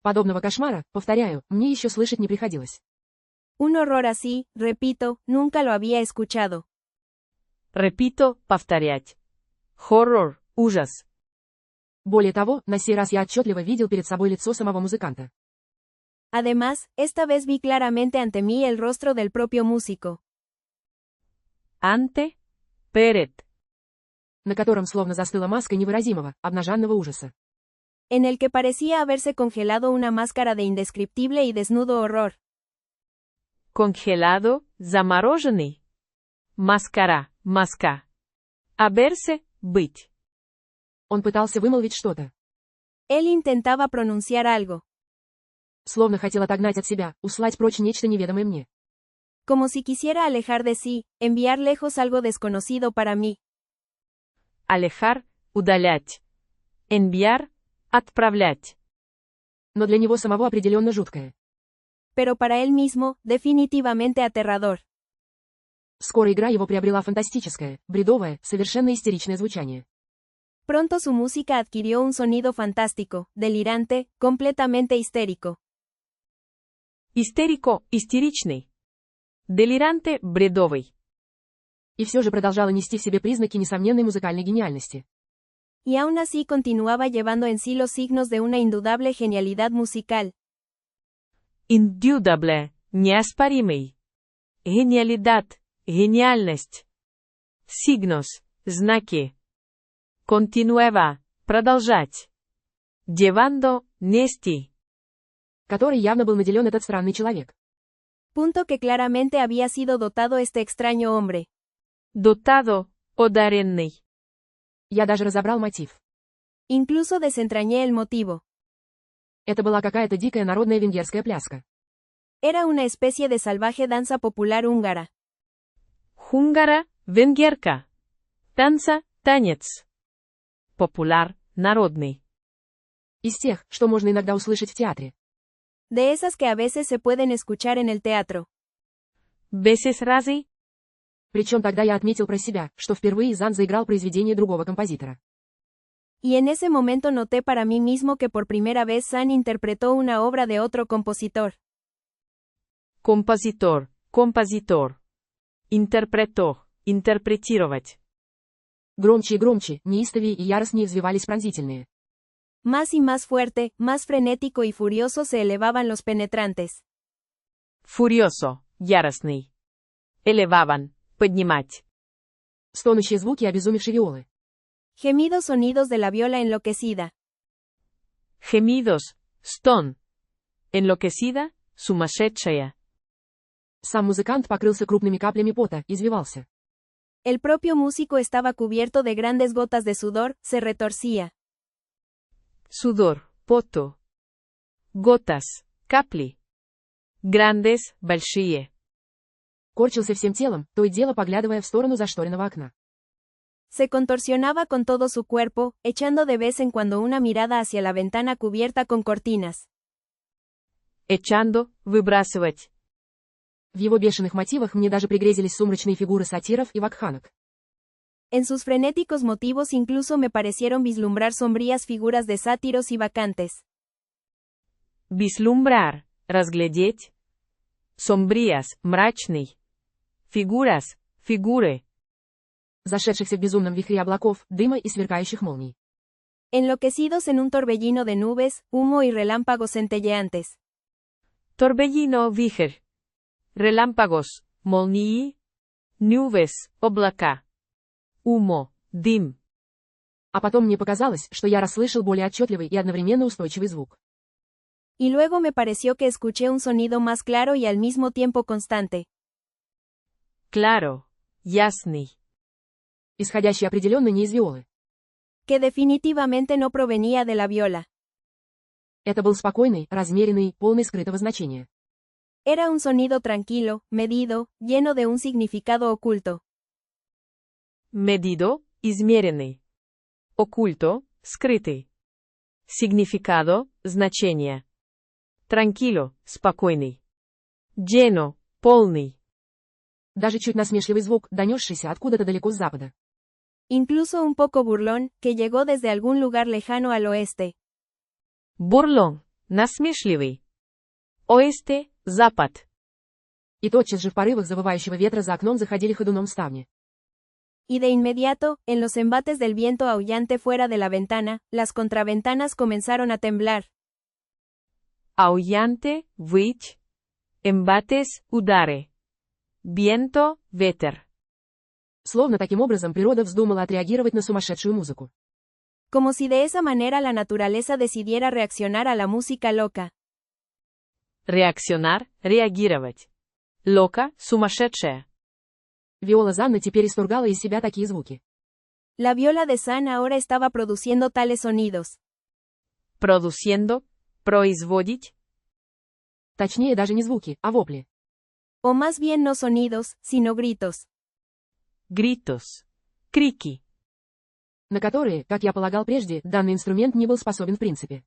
Подобного кошмара, повторяю, мне еще слышать не приходилось. Un horror así, repito, nunca lo había escuchado. Repito, повторять. Horror, ужас. Более того, на сей раз я отчетливо видел перед собой лицо самого музыканта. Además, esta vez vi claramente ante mí el rostro del propio músico. Ante, перед. На котором словно застыла маска невыразимого, обнаженного ужаса. En el que parecía haberse congelado una máscara de indescriptible y desnudo horror. Congelado, замороженный. Маскара, маска. Haberse, быть. Он пытался вымолвить что-то. Él intentaba pronunciar algo. Словно хотел отогнать от себя, услать прочь нечто неведомое мне. Como si quisiera alejar de sí, enviar lejos algo desconocido para mí. Alejar, удалять. Enviar, отправлять. Но для него самого определенно жуткое. Pero para él mismo, definitivamente aterrador. Скоро игра его приобрела фантастическое, бредовое, совершенно истеричное звучание. Pronto su música adquirió un sonido fantástico, delirante, completamente histérico. Истерико, истеричный. Делиранте, бредовый. И все же продолжала нести в себе признаки несомненной музыкальной гениальности. Y aún así continuaba llevando en sí los signos de una indudable genialidad musical. Indudable, неоспоримый. Гениалидад, гениальность. Signos, знаки. Continueva, продолжать. Llevando, нести. Который явно был наделен этот странный человек. Punto que claramente había sido dotado este extraño hombre. Dotado, одаренный. Я даже разобрал мотив. Incluso desentrañé el motivo. Это была какая-то дикая народная венгерская пляска. Era una especie de salvaje danza popular húngara. Húngara, венгерка. Танца, танец. Popular, народный. Из тех, что можно иногда услышать в театре. De esas que a veces se pueden escuchar en el teatro. Veces разы. Причем тогда я отметил про себя, что впервые Зан заиграл произведение другого композитора. Y en ese momento noté para mí mismo que por primera vez Zann interpretó una obra de otro compositor. Композитор, композитор. Интерпретор, интерпретировать. Громче и громче, неистовее и яростнее взвивались пронзительные. Más y más fuerte, más frenético y furioso se elevaban los penetrantes. Furioso, яростный. Elevaban, поднимать. Стонущие звуки обезумевшей виолы. Gemidos sonidos de la viola enloquecida. Gemidos, стон. Enloquecida, сумасшедшая. Сам музыкант покрылся крупными каплями пота, извивался. El propio músico estaba cubierto de grandes gotas de sudor, se retorcía. Sudor, пото. Gotas, капли. Grandes, большие. Корчился всем телом, то и дело поглядывая в сторону зашторенного окна. Se contorsionaba con todo su cuerpo, echando de vez en cuando una mirada hacia la ventana cubierta con cortinas. Echando, выбрасывать. В его бешеных мотивах мне даже пригрезились сумрачные фигуры сатиров и вакханок. En sus frenéticos motivos incluso me parecieron vislumbrar sombrías figuras de sátiros y vacantes. Vislumbrar, разглядеть. Sombrías, мрачный. Figuras, figure. Зашедшихся в безумном вихре облаков, дыма и сверкающих молний. Enloquecidos en un torbellino de nubes, humo y relámpagos centelleantes. Torbellino, вихрь. Relámpagos, молнии. Nubes, облака. Humo, дым. А потом мне показалось, что я расслышал более отчетливый и одновременно устойчивый звук. Y luego me pareció que escuché un sonido más claro y al mismo tiempo constante. Claro, ясный. Исходящий определенно не из виолы. Que definitivamente no provenía de la viola. Это был спокойный, размеренный, полный скрытого значения. Era un sonido tranquilo, medido, lleno de un significado oculto. Medido, измеренный. Oculto, скрытый. Significado, значение. Tranquilo, спокойный. Lleno, полный. Даже чуть насмешливый звук, донесшийся откуда-то далеко с запада. Incluso un poco burlón, que llegó desde algún lugar lejano al oeste. Бурлон, насмешливый. Oeste, запад. И тотчас же в порывах завывающего ветра за окном заходили ходуном ставни. Y de inmediato, en los embates del viento aullante fuera de la ventana, las contraventanas comenzaron a temblar. Aullante, выть. Embates, удары. Viento, ветер. Словно таким образом природа вздумала отреагировать на сумасшедшую музыку. Como si de esa manera la naturaleza decidiera reaccionar a la música loca. Reaccionar, реагировать. Loca, сумасшедшая. Виола Занна теперь исторгала из себя такие звуки. La viola de San ahora estaba produciendo tales sonidos. Produciendo, производить. Точнее даже не звуки, а вопли. O más bien no sonidos, sino gritos. Gritos. Крики. На которые, как я полагал прежде, данный инструмент не был способен в принципе.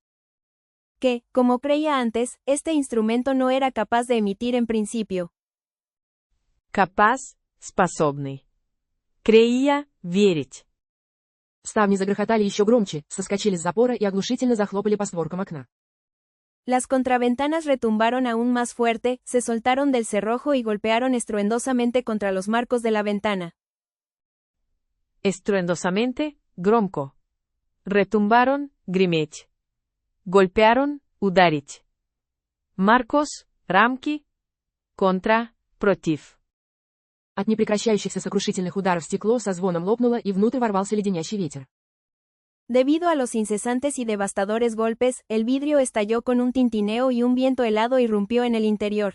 Que, como creía antes, este instrumento no era capaz de emitir en principio. Capaz, способный. Creía, верить. Ставни загрохотали еще громче, соскочили с запора и оглушительно захлопали по створкам окна. Las contraventanas retumbaron aún más fuerte, se soltaron del cerrojo y golpearon estruendosamente contra los marcos de la ventana. Estruendosamente, громко. Retumbaron, греметь. Golpearon, ударить. Marcos, рамки. Contra, против. От непрекращающихся сокрушительных ударов стекло со звоном лопнуло и внутрь ворвался леденящий ветер. Debido a los incesantes y devastadores golpes, el vidrio estalló con un tintineo y un viento helado irrumpió en el interior.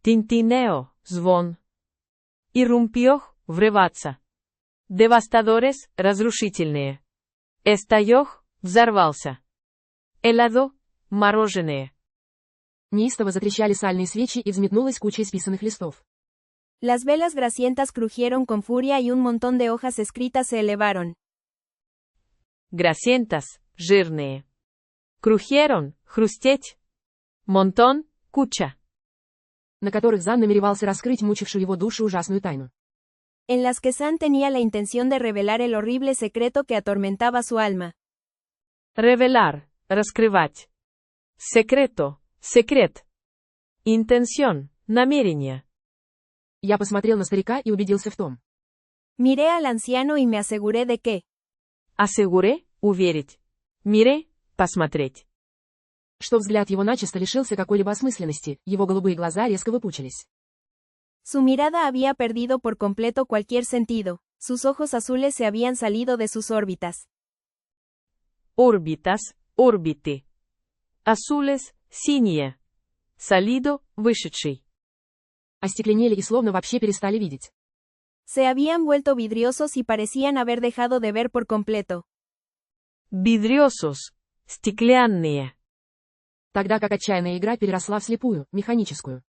Tintineo, звон. Irrumpió, врываться. Devastadores, разрушительные. Estalló, взорвался. Helado, мороженое. Неистово затрещали сальные свечи и взметнулась куча исписанных листов. Las velas grasientas crujieron con furia y un montón de hojas escritas se elevaron. Grasientas, жирные. Крухерон, хрустеть. Монтон, куча. На которых Зан намеревался раскрыть мучившую его душу ужасную тайну. En las que San tenía la intención de revelar el horrible secreto que atormentaba su alma. Revelar, раскрывать. Secreto, секрет. Intención, намерение. Я посмотрел на старика и убедился в том. Miré al anciano y me aseguré de que, Aseguré, уверить. Mire, посмотреть. Что взгляд его начисто лишился какой-либо осмысленности, его голубые глаза резко выпучились. su mirada había perdido por completo cualquier sentido. sus ojos azules se habían salido de sus órbitas. Орбитас, орбиты. Azules, синие. Salido, вышедший. Остекленели и словно вообще перестали видеть. Se habían vuelto vidriosos y parecían haber dejado de ver por completo. Бидрёсос, стеклянные. Тогда как отчаянная игра переросла в слепую, механическую.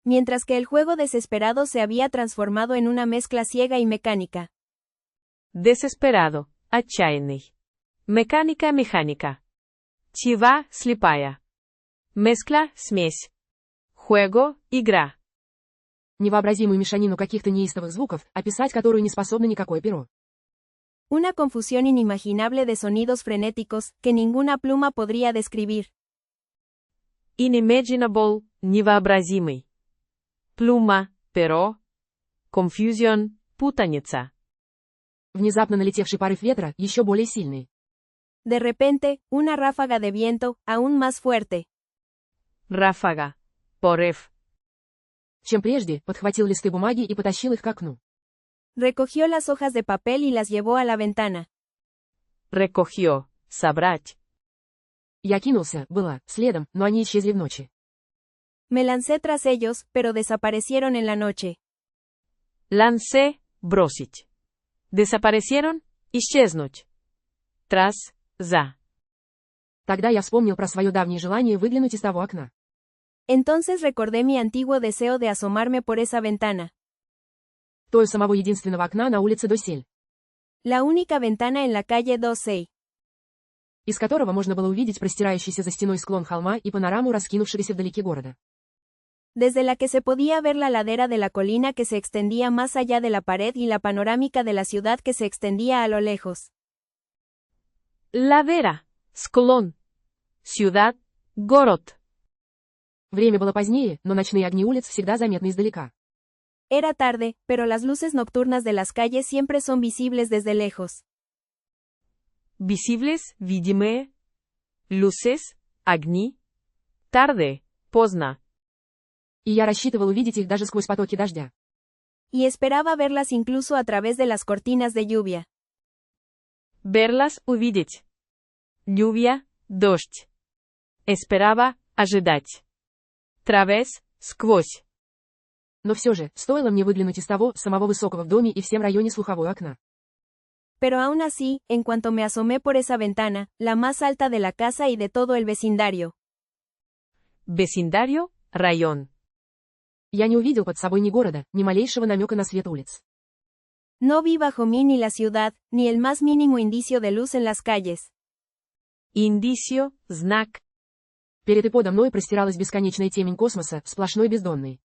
Mientras que el juego desesperado se había transformado en una mezcla ciega y mecánica. Desesperado, отчаянный. Механика, механика. Тьма, слепая. Mezcla, смесь. Juego, игра. Невообразимую мешанину каких-то неистовых звуков, описать которую не способно никакое перо. Una confusión inimaginable de sonidos frenéticos, que ninguna pluma podría describir. Inimaginable, невообразимый. Плума, перо. Confusion, путаница. Внезапно налетевший порыв ветра, еще более сильный. De repente, una ráfaga de viento, aún más fuerte. Ráfaga. Порыв. Чем прежде, подхватил листы бумаги и потащил их к окну. Recogió las hojas de papel y las llevó a la ventana. Recogió. Собрать. Я кинулся, было, следом, но они исчезли в ночи. Me lancé tras ellos, pero desaparecieron en la noche. Lancé, бросить. Desaparecieron, исчезнуть. Tras, за. Тогда я вспомнил про свое давнее желание выглянуть из того окна. Entonces recordé mi antiguo deseo de asomarme por esa ventana. То самого единственного окна на улице Досель, La única ventana en la calle 2C. из которого можно было увидеть простирающийся за стеной склон холма и панораму раскинувшегося вдалеке города. Desde la que se podía ver la ladera de la colina que se extendía más allá de la pared y la panorámica de la ciudad que se extendía a lo lejos. Ladera. Склон. Ciudad. Город. Время было позднее, но ночные огни улиц всегда заметны издалека. Era tarde, pero las luces nocturnas de las calles siempre son visibles desde lejos. Visibles, видимые. Luces, огни. Tarde, поздно. И я рассчитывал увидеть их даже сквозь потоки дождя. Y esperaba verlas incluso a través de las cortinas de lluvia. Verlas, увидеть. Lluvia, дождь. Esperaba, ожидать. Través, сквозь. Но все же, стоило мне выглянуть из того, самого высокого в доме и всем районе слухового окна. Pero aún así, en cuanto me asomé por esa ventana, la más alta de la casa y de todo el vecindario. Vecindario, район. Я не увидел под собой ни города, ни малейшего намека на свет улиц. No vi bajo mí ni la ciudad, ni el más mínimo indicio de luz en las calles. Индисио, знак. Перед и подо мной простиралась бесконечная темень космоса, сплошной бездонной.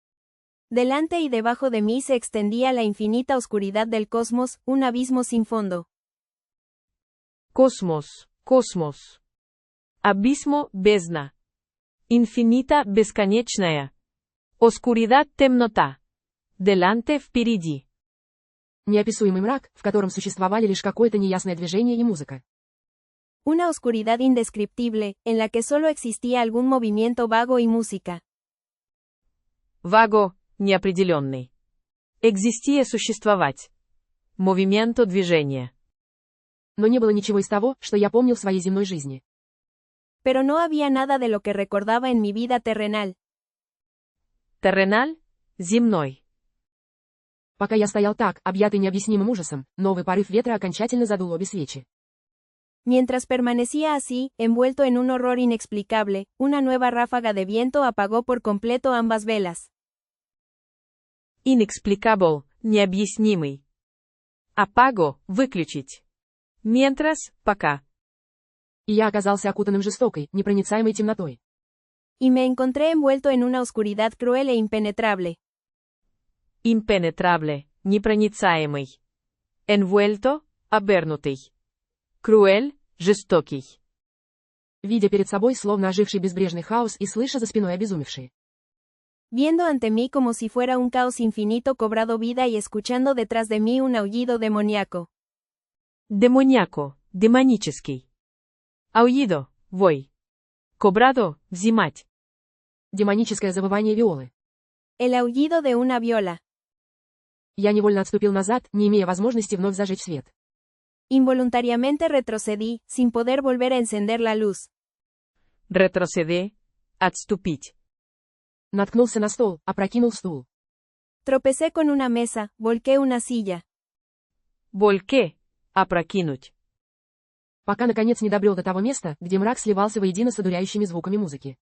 Delante y debajo de mí se extendía la infinita oscuridad del cosmos, un abismo sin fondo. Космос, космос. Абисмо, бездна. Инфинита, бесконечная. Oscuridad, темнота. Delante, впереди. Неописуемый мрак, в котором существовали лишь какое-то неясное движение и музыка. Una oscuridad indescriptible, en la que solo existía algún movimiento vago y música. Vago, неопределенный. Existía существовать. Movimiento, движение. Но не было ничего из того, что я помнил в своей земной жизни. Pero no había nada de lo que recordaba en mi vida terrenal. Terrenal, земной. Пока я стоял так, объятый необъяснимым ужасом, новый порыв ветра окончательно задул обе свечи. Mientras permanecía así, envuelto en un horror inexplicable, una nueva ráfaga de viento apagó por completo ambas velas. Inexplicable, необъяснимый. Apago, выключить. Mientras, пока. И я оказался окутанным жестокой, непроницаемой темнотой. Y me encontré envuelto en una oscuridad cruel e impenetrable. Impenetrable, непроницаемый. Envuelto, обернутый. Cruel, жестокий. Видя перед собой словно оживший безбрежный хаос и слыша за спиной обезумевшие. Viendo ante mí como si fuera un caos infinito cobrado vida y escuchando detrás de mí un aullido demoníaco. Демоняко, демонический. Ауидо, вой. Cobrado, взимать. Демоническое завывание виолы. El aullido de una viola. Я невольно отступил назад, не имея возможности вновь зажечь свет. Involuntariamente retrocedí, sin poder volver a encender la luz. Retroceder. Отступить. Наткнулся на стол, опрокинул стул. Tropecé con una mesa, volqué una silla. Volqué. Опрокинуть. Пока наконец не добрел до того места, где мрак сливался воедино с одуряющими звуками музыки.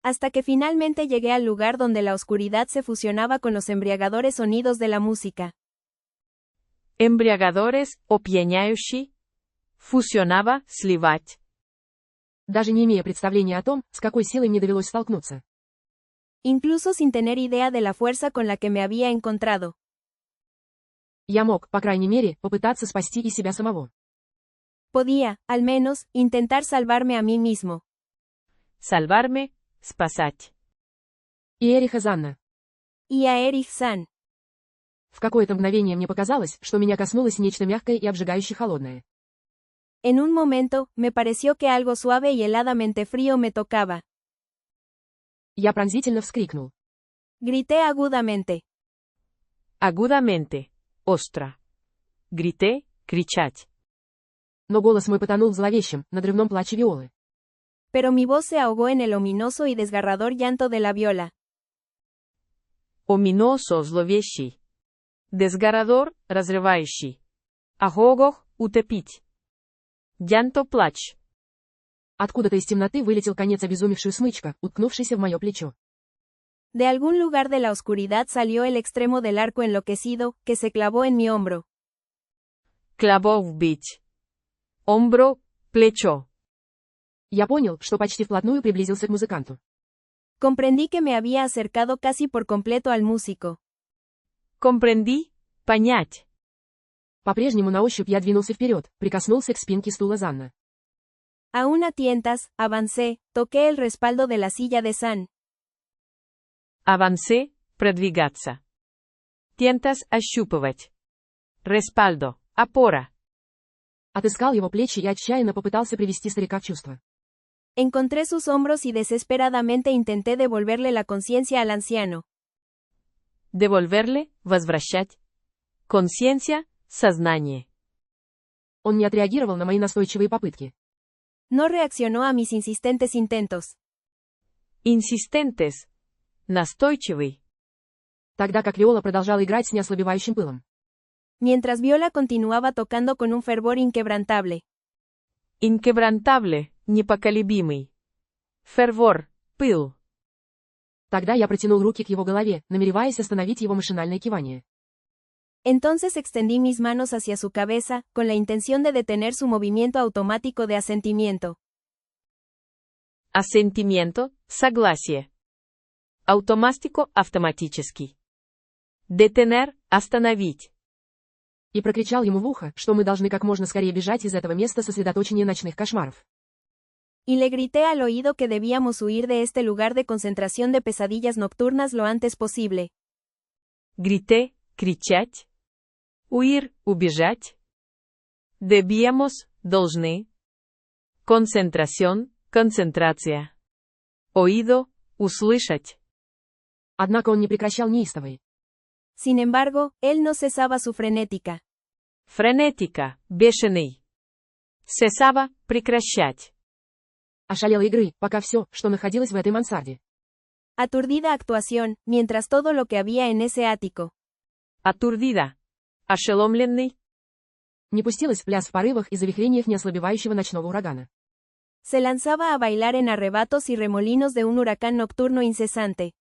Hasta que finalmente llegué al lugar donde la oscuridad se fusionaba con los embriagadores sonidos de la música. Embriagadores, опьяняющий. Фусионава, сливать. Даже не имея представления о том, с какой силой мне довелось столкнуться. Incluso sin tener idea de la fuerza con la que me había encontrado. Я мог, по крайней мере, попытаться спасти и себя самого. Podía, al menos, intentar salvarme a mí mismo. Salvarme, спасать. И Эриха Занна. Y a Erich San. В какое-то мгновение мне показалось, что меня коснулось нечто мягкое и обжигающе холодное. En un momento, me pareció que algo suave y heladamente frío me tocaba. Я пронзительно вскрикнул. Grité agudamente. Agudamente. Остро. Grité, кричать. Но голос мой потонул в зловещем, надрывном плаче виолы. Pero mi voz se ahogó en el ominoso y desgarrador llanto de la viola. Оминоso, зловещий. Desgarrador, разрывающий. Агогох, утопить. Лянто, плач. Откуда-то из темноты вылетел конец обезумевшую смычка, уткнувшийся в мое плечо. De algún lugar de la oscuridad salió el extremo del arco enloquecido, que se clavó en mi hombro. Кляво вбить. Hombro, плечо. Я понял, что почти вплотную приблизился к музыканту. Comprendí que me había acercado casi por completo al músico. Comprendí, понять. По-прежнему на ощупь я двинулся вперед, прикоснулся к спинке стула Занна. Aún a tientas, avancé, toqué el respaldo de la silla de San. Avancé, продвигаться. Tientas, ощупывать. Respaldo, опора. Отыскал его плечи и отчаянно попытался привести старика в чувство. Encontré sus hombros y desesperadamente intenté devolverle la conciencia al anciano. Devolverle, возвращать. Conciencia, сознание. Он не отреагировал на мои настойчивые попытки. No reaccionó a mis insistentes intentos. Insistentes. Настойчивый. Тогда как виола продолжала играть с неослабевающим пылом. Mientras Viola continuaba tocando con un fervor inquebrantable. Inquebrantable, непоколебимый. Fervor, пыл. Тогда я протянул руки к его голове, намереваясь остановить его машинальное кивание. Entonces extendí mis manos hacia su cabeza, con la intención de detener su movimiento automático de asentimiento. Asentimiento, согласие. Automático, автоматический. Detener, остановить. И прокричал ему в ухо, что мы должны как можно скорее бежать из этого места сосредоточения ночных кошмаров. Y le grité al oído que debíamos huir de este lugar de concentración de pesadillas nocturnas lo antes posible. Grité, кричать. Huir, убежать. Debíamos, должны. Concentración, концентрация. Oído, услышать. Однако он не прекращал неистовой. Sin embargo, él no cesaba su frenética. Frenética, бешеный. Cesaba, прекращать. Ошалелой игры, пока все, что находилось в этой мансарде. Aturdida actuación, mientras todo lo que había en ese ático. Aturdida. Ошеломленный. Не пустилась в пляс в порывах и завихрениях неослабевающего ночного урагана. Se lanzaba a bailar en arrebatos y remolinos de un huracán nocturno incesante.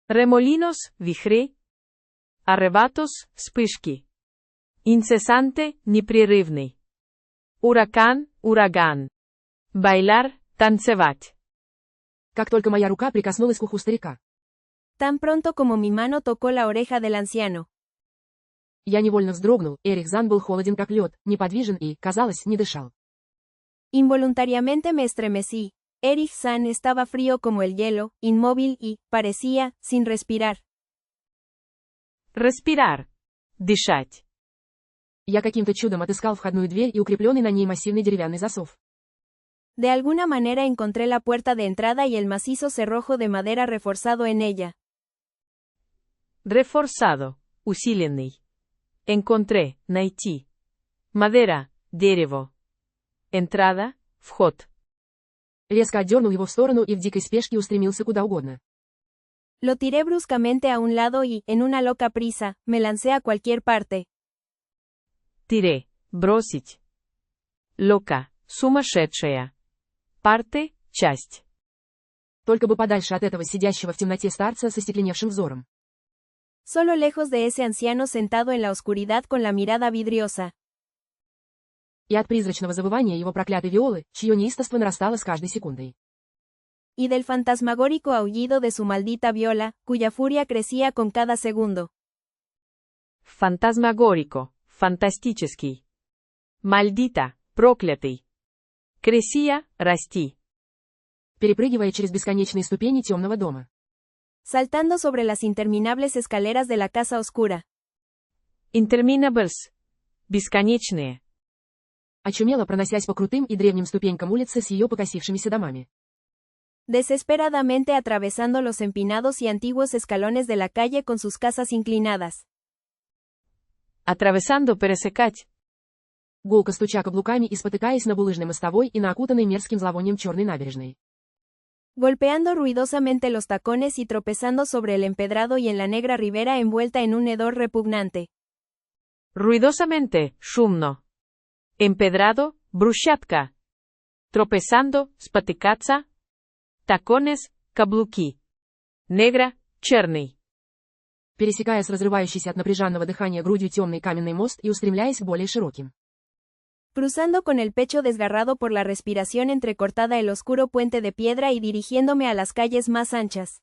Remolinos, вихри. Arrebatos, вспышки. Incesante, непрерывный. Ураган, ураган. Bailar, танцевать. Как только моя рука прикоснулась к уху старика. Tan pronto como mi mano tocó la oreja del anciano. Я невольно вздрогнул, Эрих Зан был холоден как лед, неподвижен и, казалось, не дышал. Involuntariamente me estremecí. Erich San estaba frío como el hielo, inmóvil y, parecía, sin respirar. Respirar. Дышать. Я каким-то чудом отыскал входную дверь и укрепленный на ней массивный деревянный засов. De alguna manera encontré la puerta de entrada y el macizo cerrojo de madera reforzado en ella. Reforzado. усиленный. Encontré, найти. Madera, дерево. Entrada, вход. Резко отдернул его в сторону и в дикой спешке устремился куда угодно. Lo tiré bruscamente a un lado y, en una loca prisa, me lancé a cualquier parte. Тире, бросить. Лока, сумасшедшая. Парте, часть. Только бы подальше от этого сидящего в темноте старца со стекленевшим взором. Solo lejos de ese anciano sentado en la oscuridad con la mirada vidriosa. И от призрачного завывания его проклятой виолы, чье неистовство нарастало с каждой секундой. Y del fantasmagórico aullido de su maldita viola, cuya furia crecía con cada segundo. Фантазмагорико, фантастический. Мальдита, проклятый. Кресия, расти. Перепрыгивая через бесконечные ступени темного дома. Saltando sobre las interminables escaleras de la casa oscura. Interminables. Бесконечные. Очумело проносясь по крутым и древним ступенькам улицы с ее покосившимися домами. Desesperadamente atravesando los empinados y antiguos escalones de la calle con sus casas inclinadas. Atravesando пересекать. Гулко стуча каблуками и спотыкаясь на булыжной мостовой и на окутанной мерзким зловонием черной набережной. Golpeando ruidosamente los tacones y tropezando sobre el empedrado y en la negra ribera envuelta en un hedor repugnante. Ruidosamente, шумно. Empedrado, брусчатка. Tropezando, спотыкаться. Tacones, каблуки. Негра, черный. Пересекая с разрывающейся от напряженного дыхания грудью темный каменный мост и устремляясь к более широким. Cruzando con el pecho desgarrado por la respiración entrecortada el oscuro puente de piedra y dirigiéndome a las calles más anchas.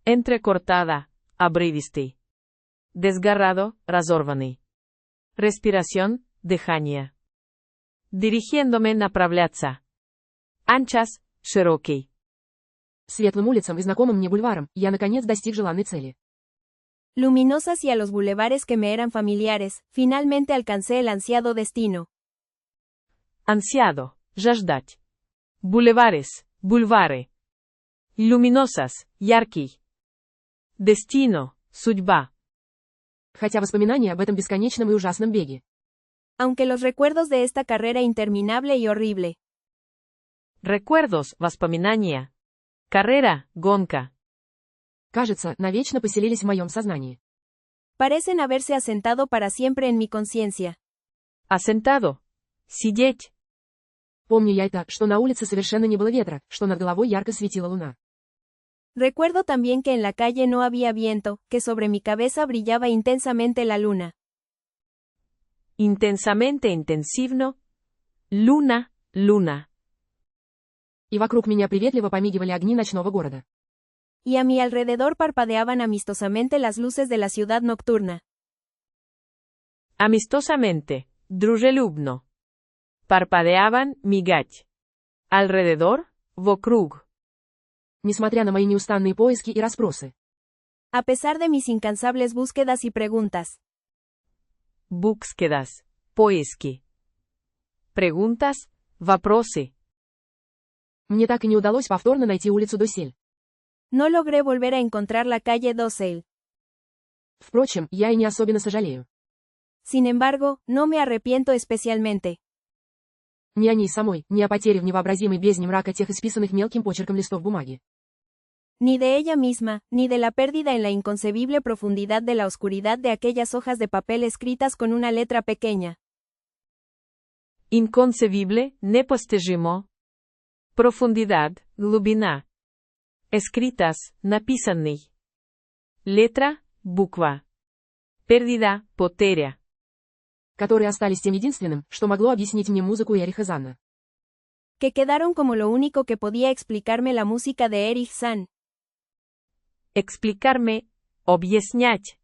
Entrecortada, обрывистый. Desgarrado, разорванный. Respiración, дыхание. Dirigiéndome направляться. Anchas, широкий. Светлым улицам и знакомым мне бульварам, я наконец достиг желанной цели. Luminosas y a los bulevares que me eran familiares, finalmente alcancé el ansiado destino. Ansiado, жаждать. Bulevares, бульвары. Luminosas, яркий. Destino, судьба. Хотя воспоминания об этом бесконечном и ужасном беге. Aunque los recuerdos de esta carrera interminable y horrible. Recuerdos, воспоминания. Carrera, гонка. Кажется, навечно поселились в моем сознании. Parecen haberse asentado para siempre en mi conciencia. Asentado. Сидеть. Помню я это, что на улице совершенно не было ветра, что над головой ярко светила луна. Recuerdo también que en la calle no había viento, que sobre mi cabeza brillaba intensamente la luna. Intensamente интенсивно. Луна, луна. И вокруг меня приветливо помигивали огни ночного города. Y a mi alrededor parpadeaban amistosamente las luces de la ciudad nocturna. Amistosamente, дружелюбно. Парпадеаван, мигать. Alrededor, вокруг. Несмотря на мои неустанные поиски и расспросы. A pesar de mis incansables búsquedas y preguntas. Búsquedas, поиски. Preguntas, вопросы. Мне так и не удалось повторно найти улицу Досель. No logré volver a encontrar la calle Dossel. Впрочем, я и не особенно сожалею. Sin embargo, no me arrepiento especialmente. Ни о ней самой, ни о потере в невообразимой бездне мрака тех исписанных мелким почерком листов бумаги. Ni de ella misma, ni de la pérdida en la inconcebible profundidad de la oscuridad de aquellas hojas de papel escritas con una letra pequeña. Inconcebible, непостижимо. Profundidad, глубина. Escritas, написанный. Letra, буква. Pérdida, потеря. Которые остались тем единственным, что могло объяснить мне музыку Эриха Занна. Que quedaron como lo único que podía explicarme la música de Erich Zann. Explicarme, объяснять.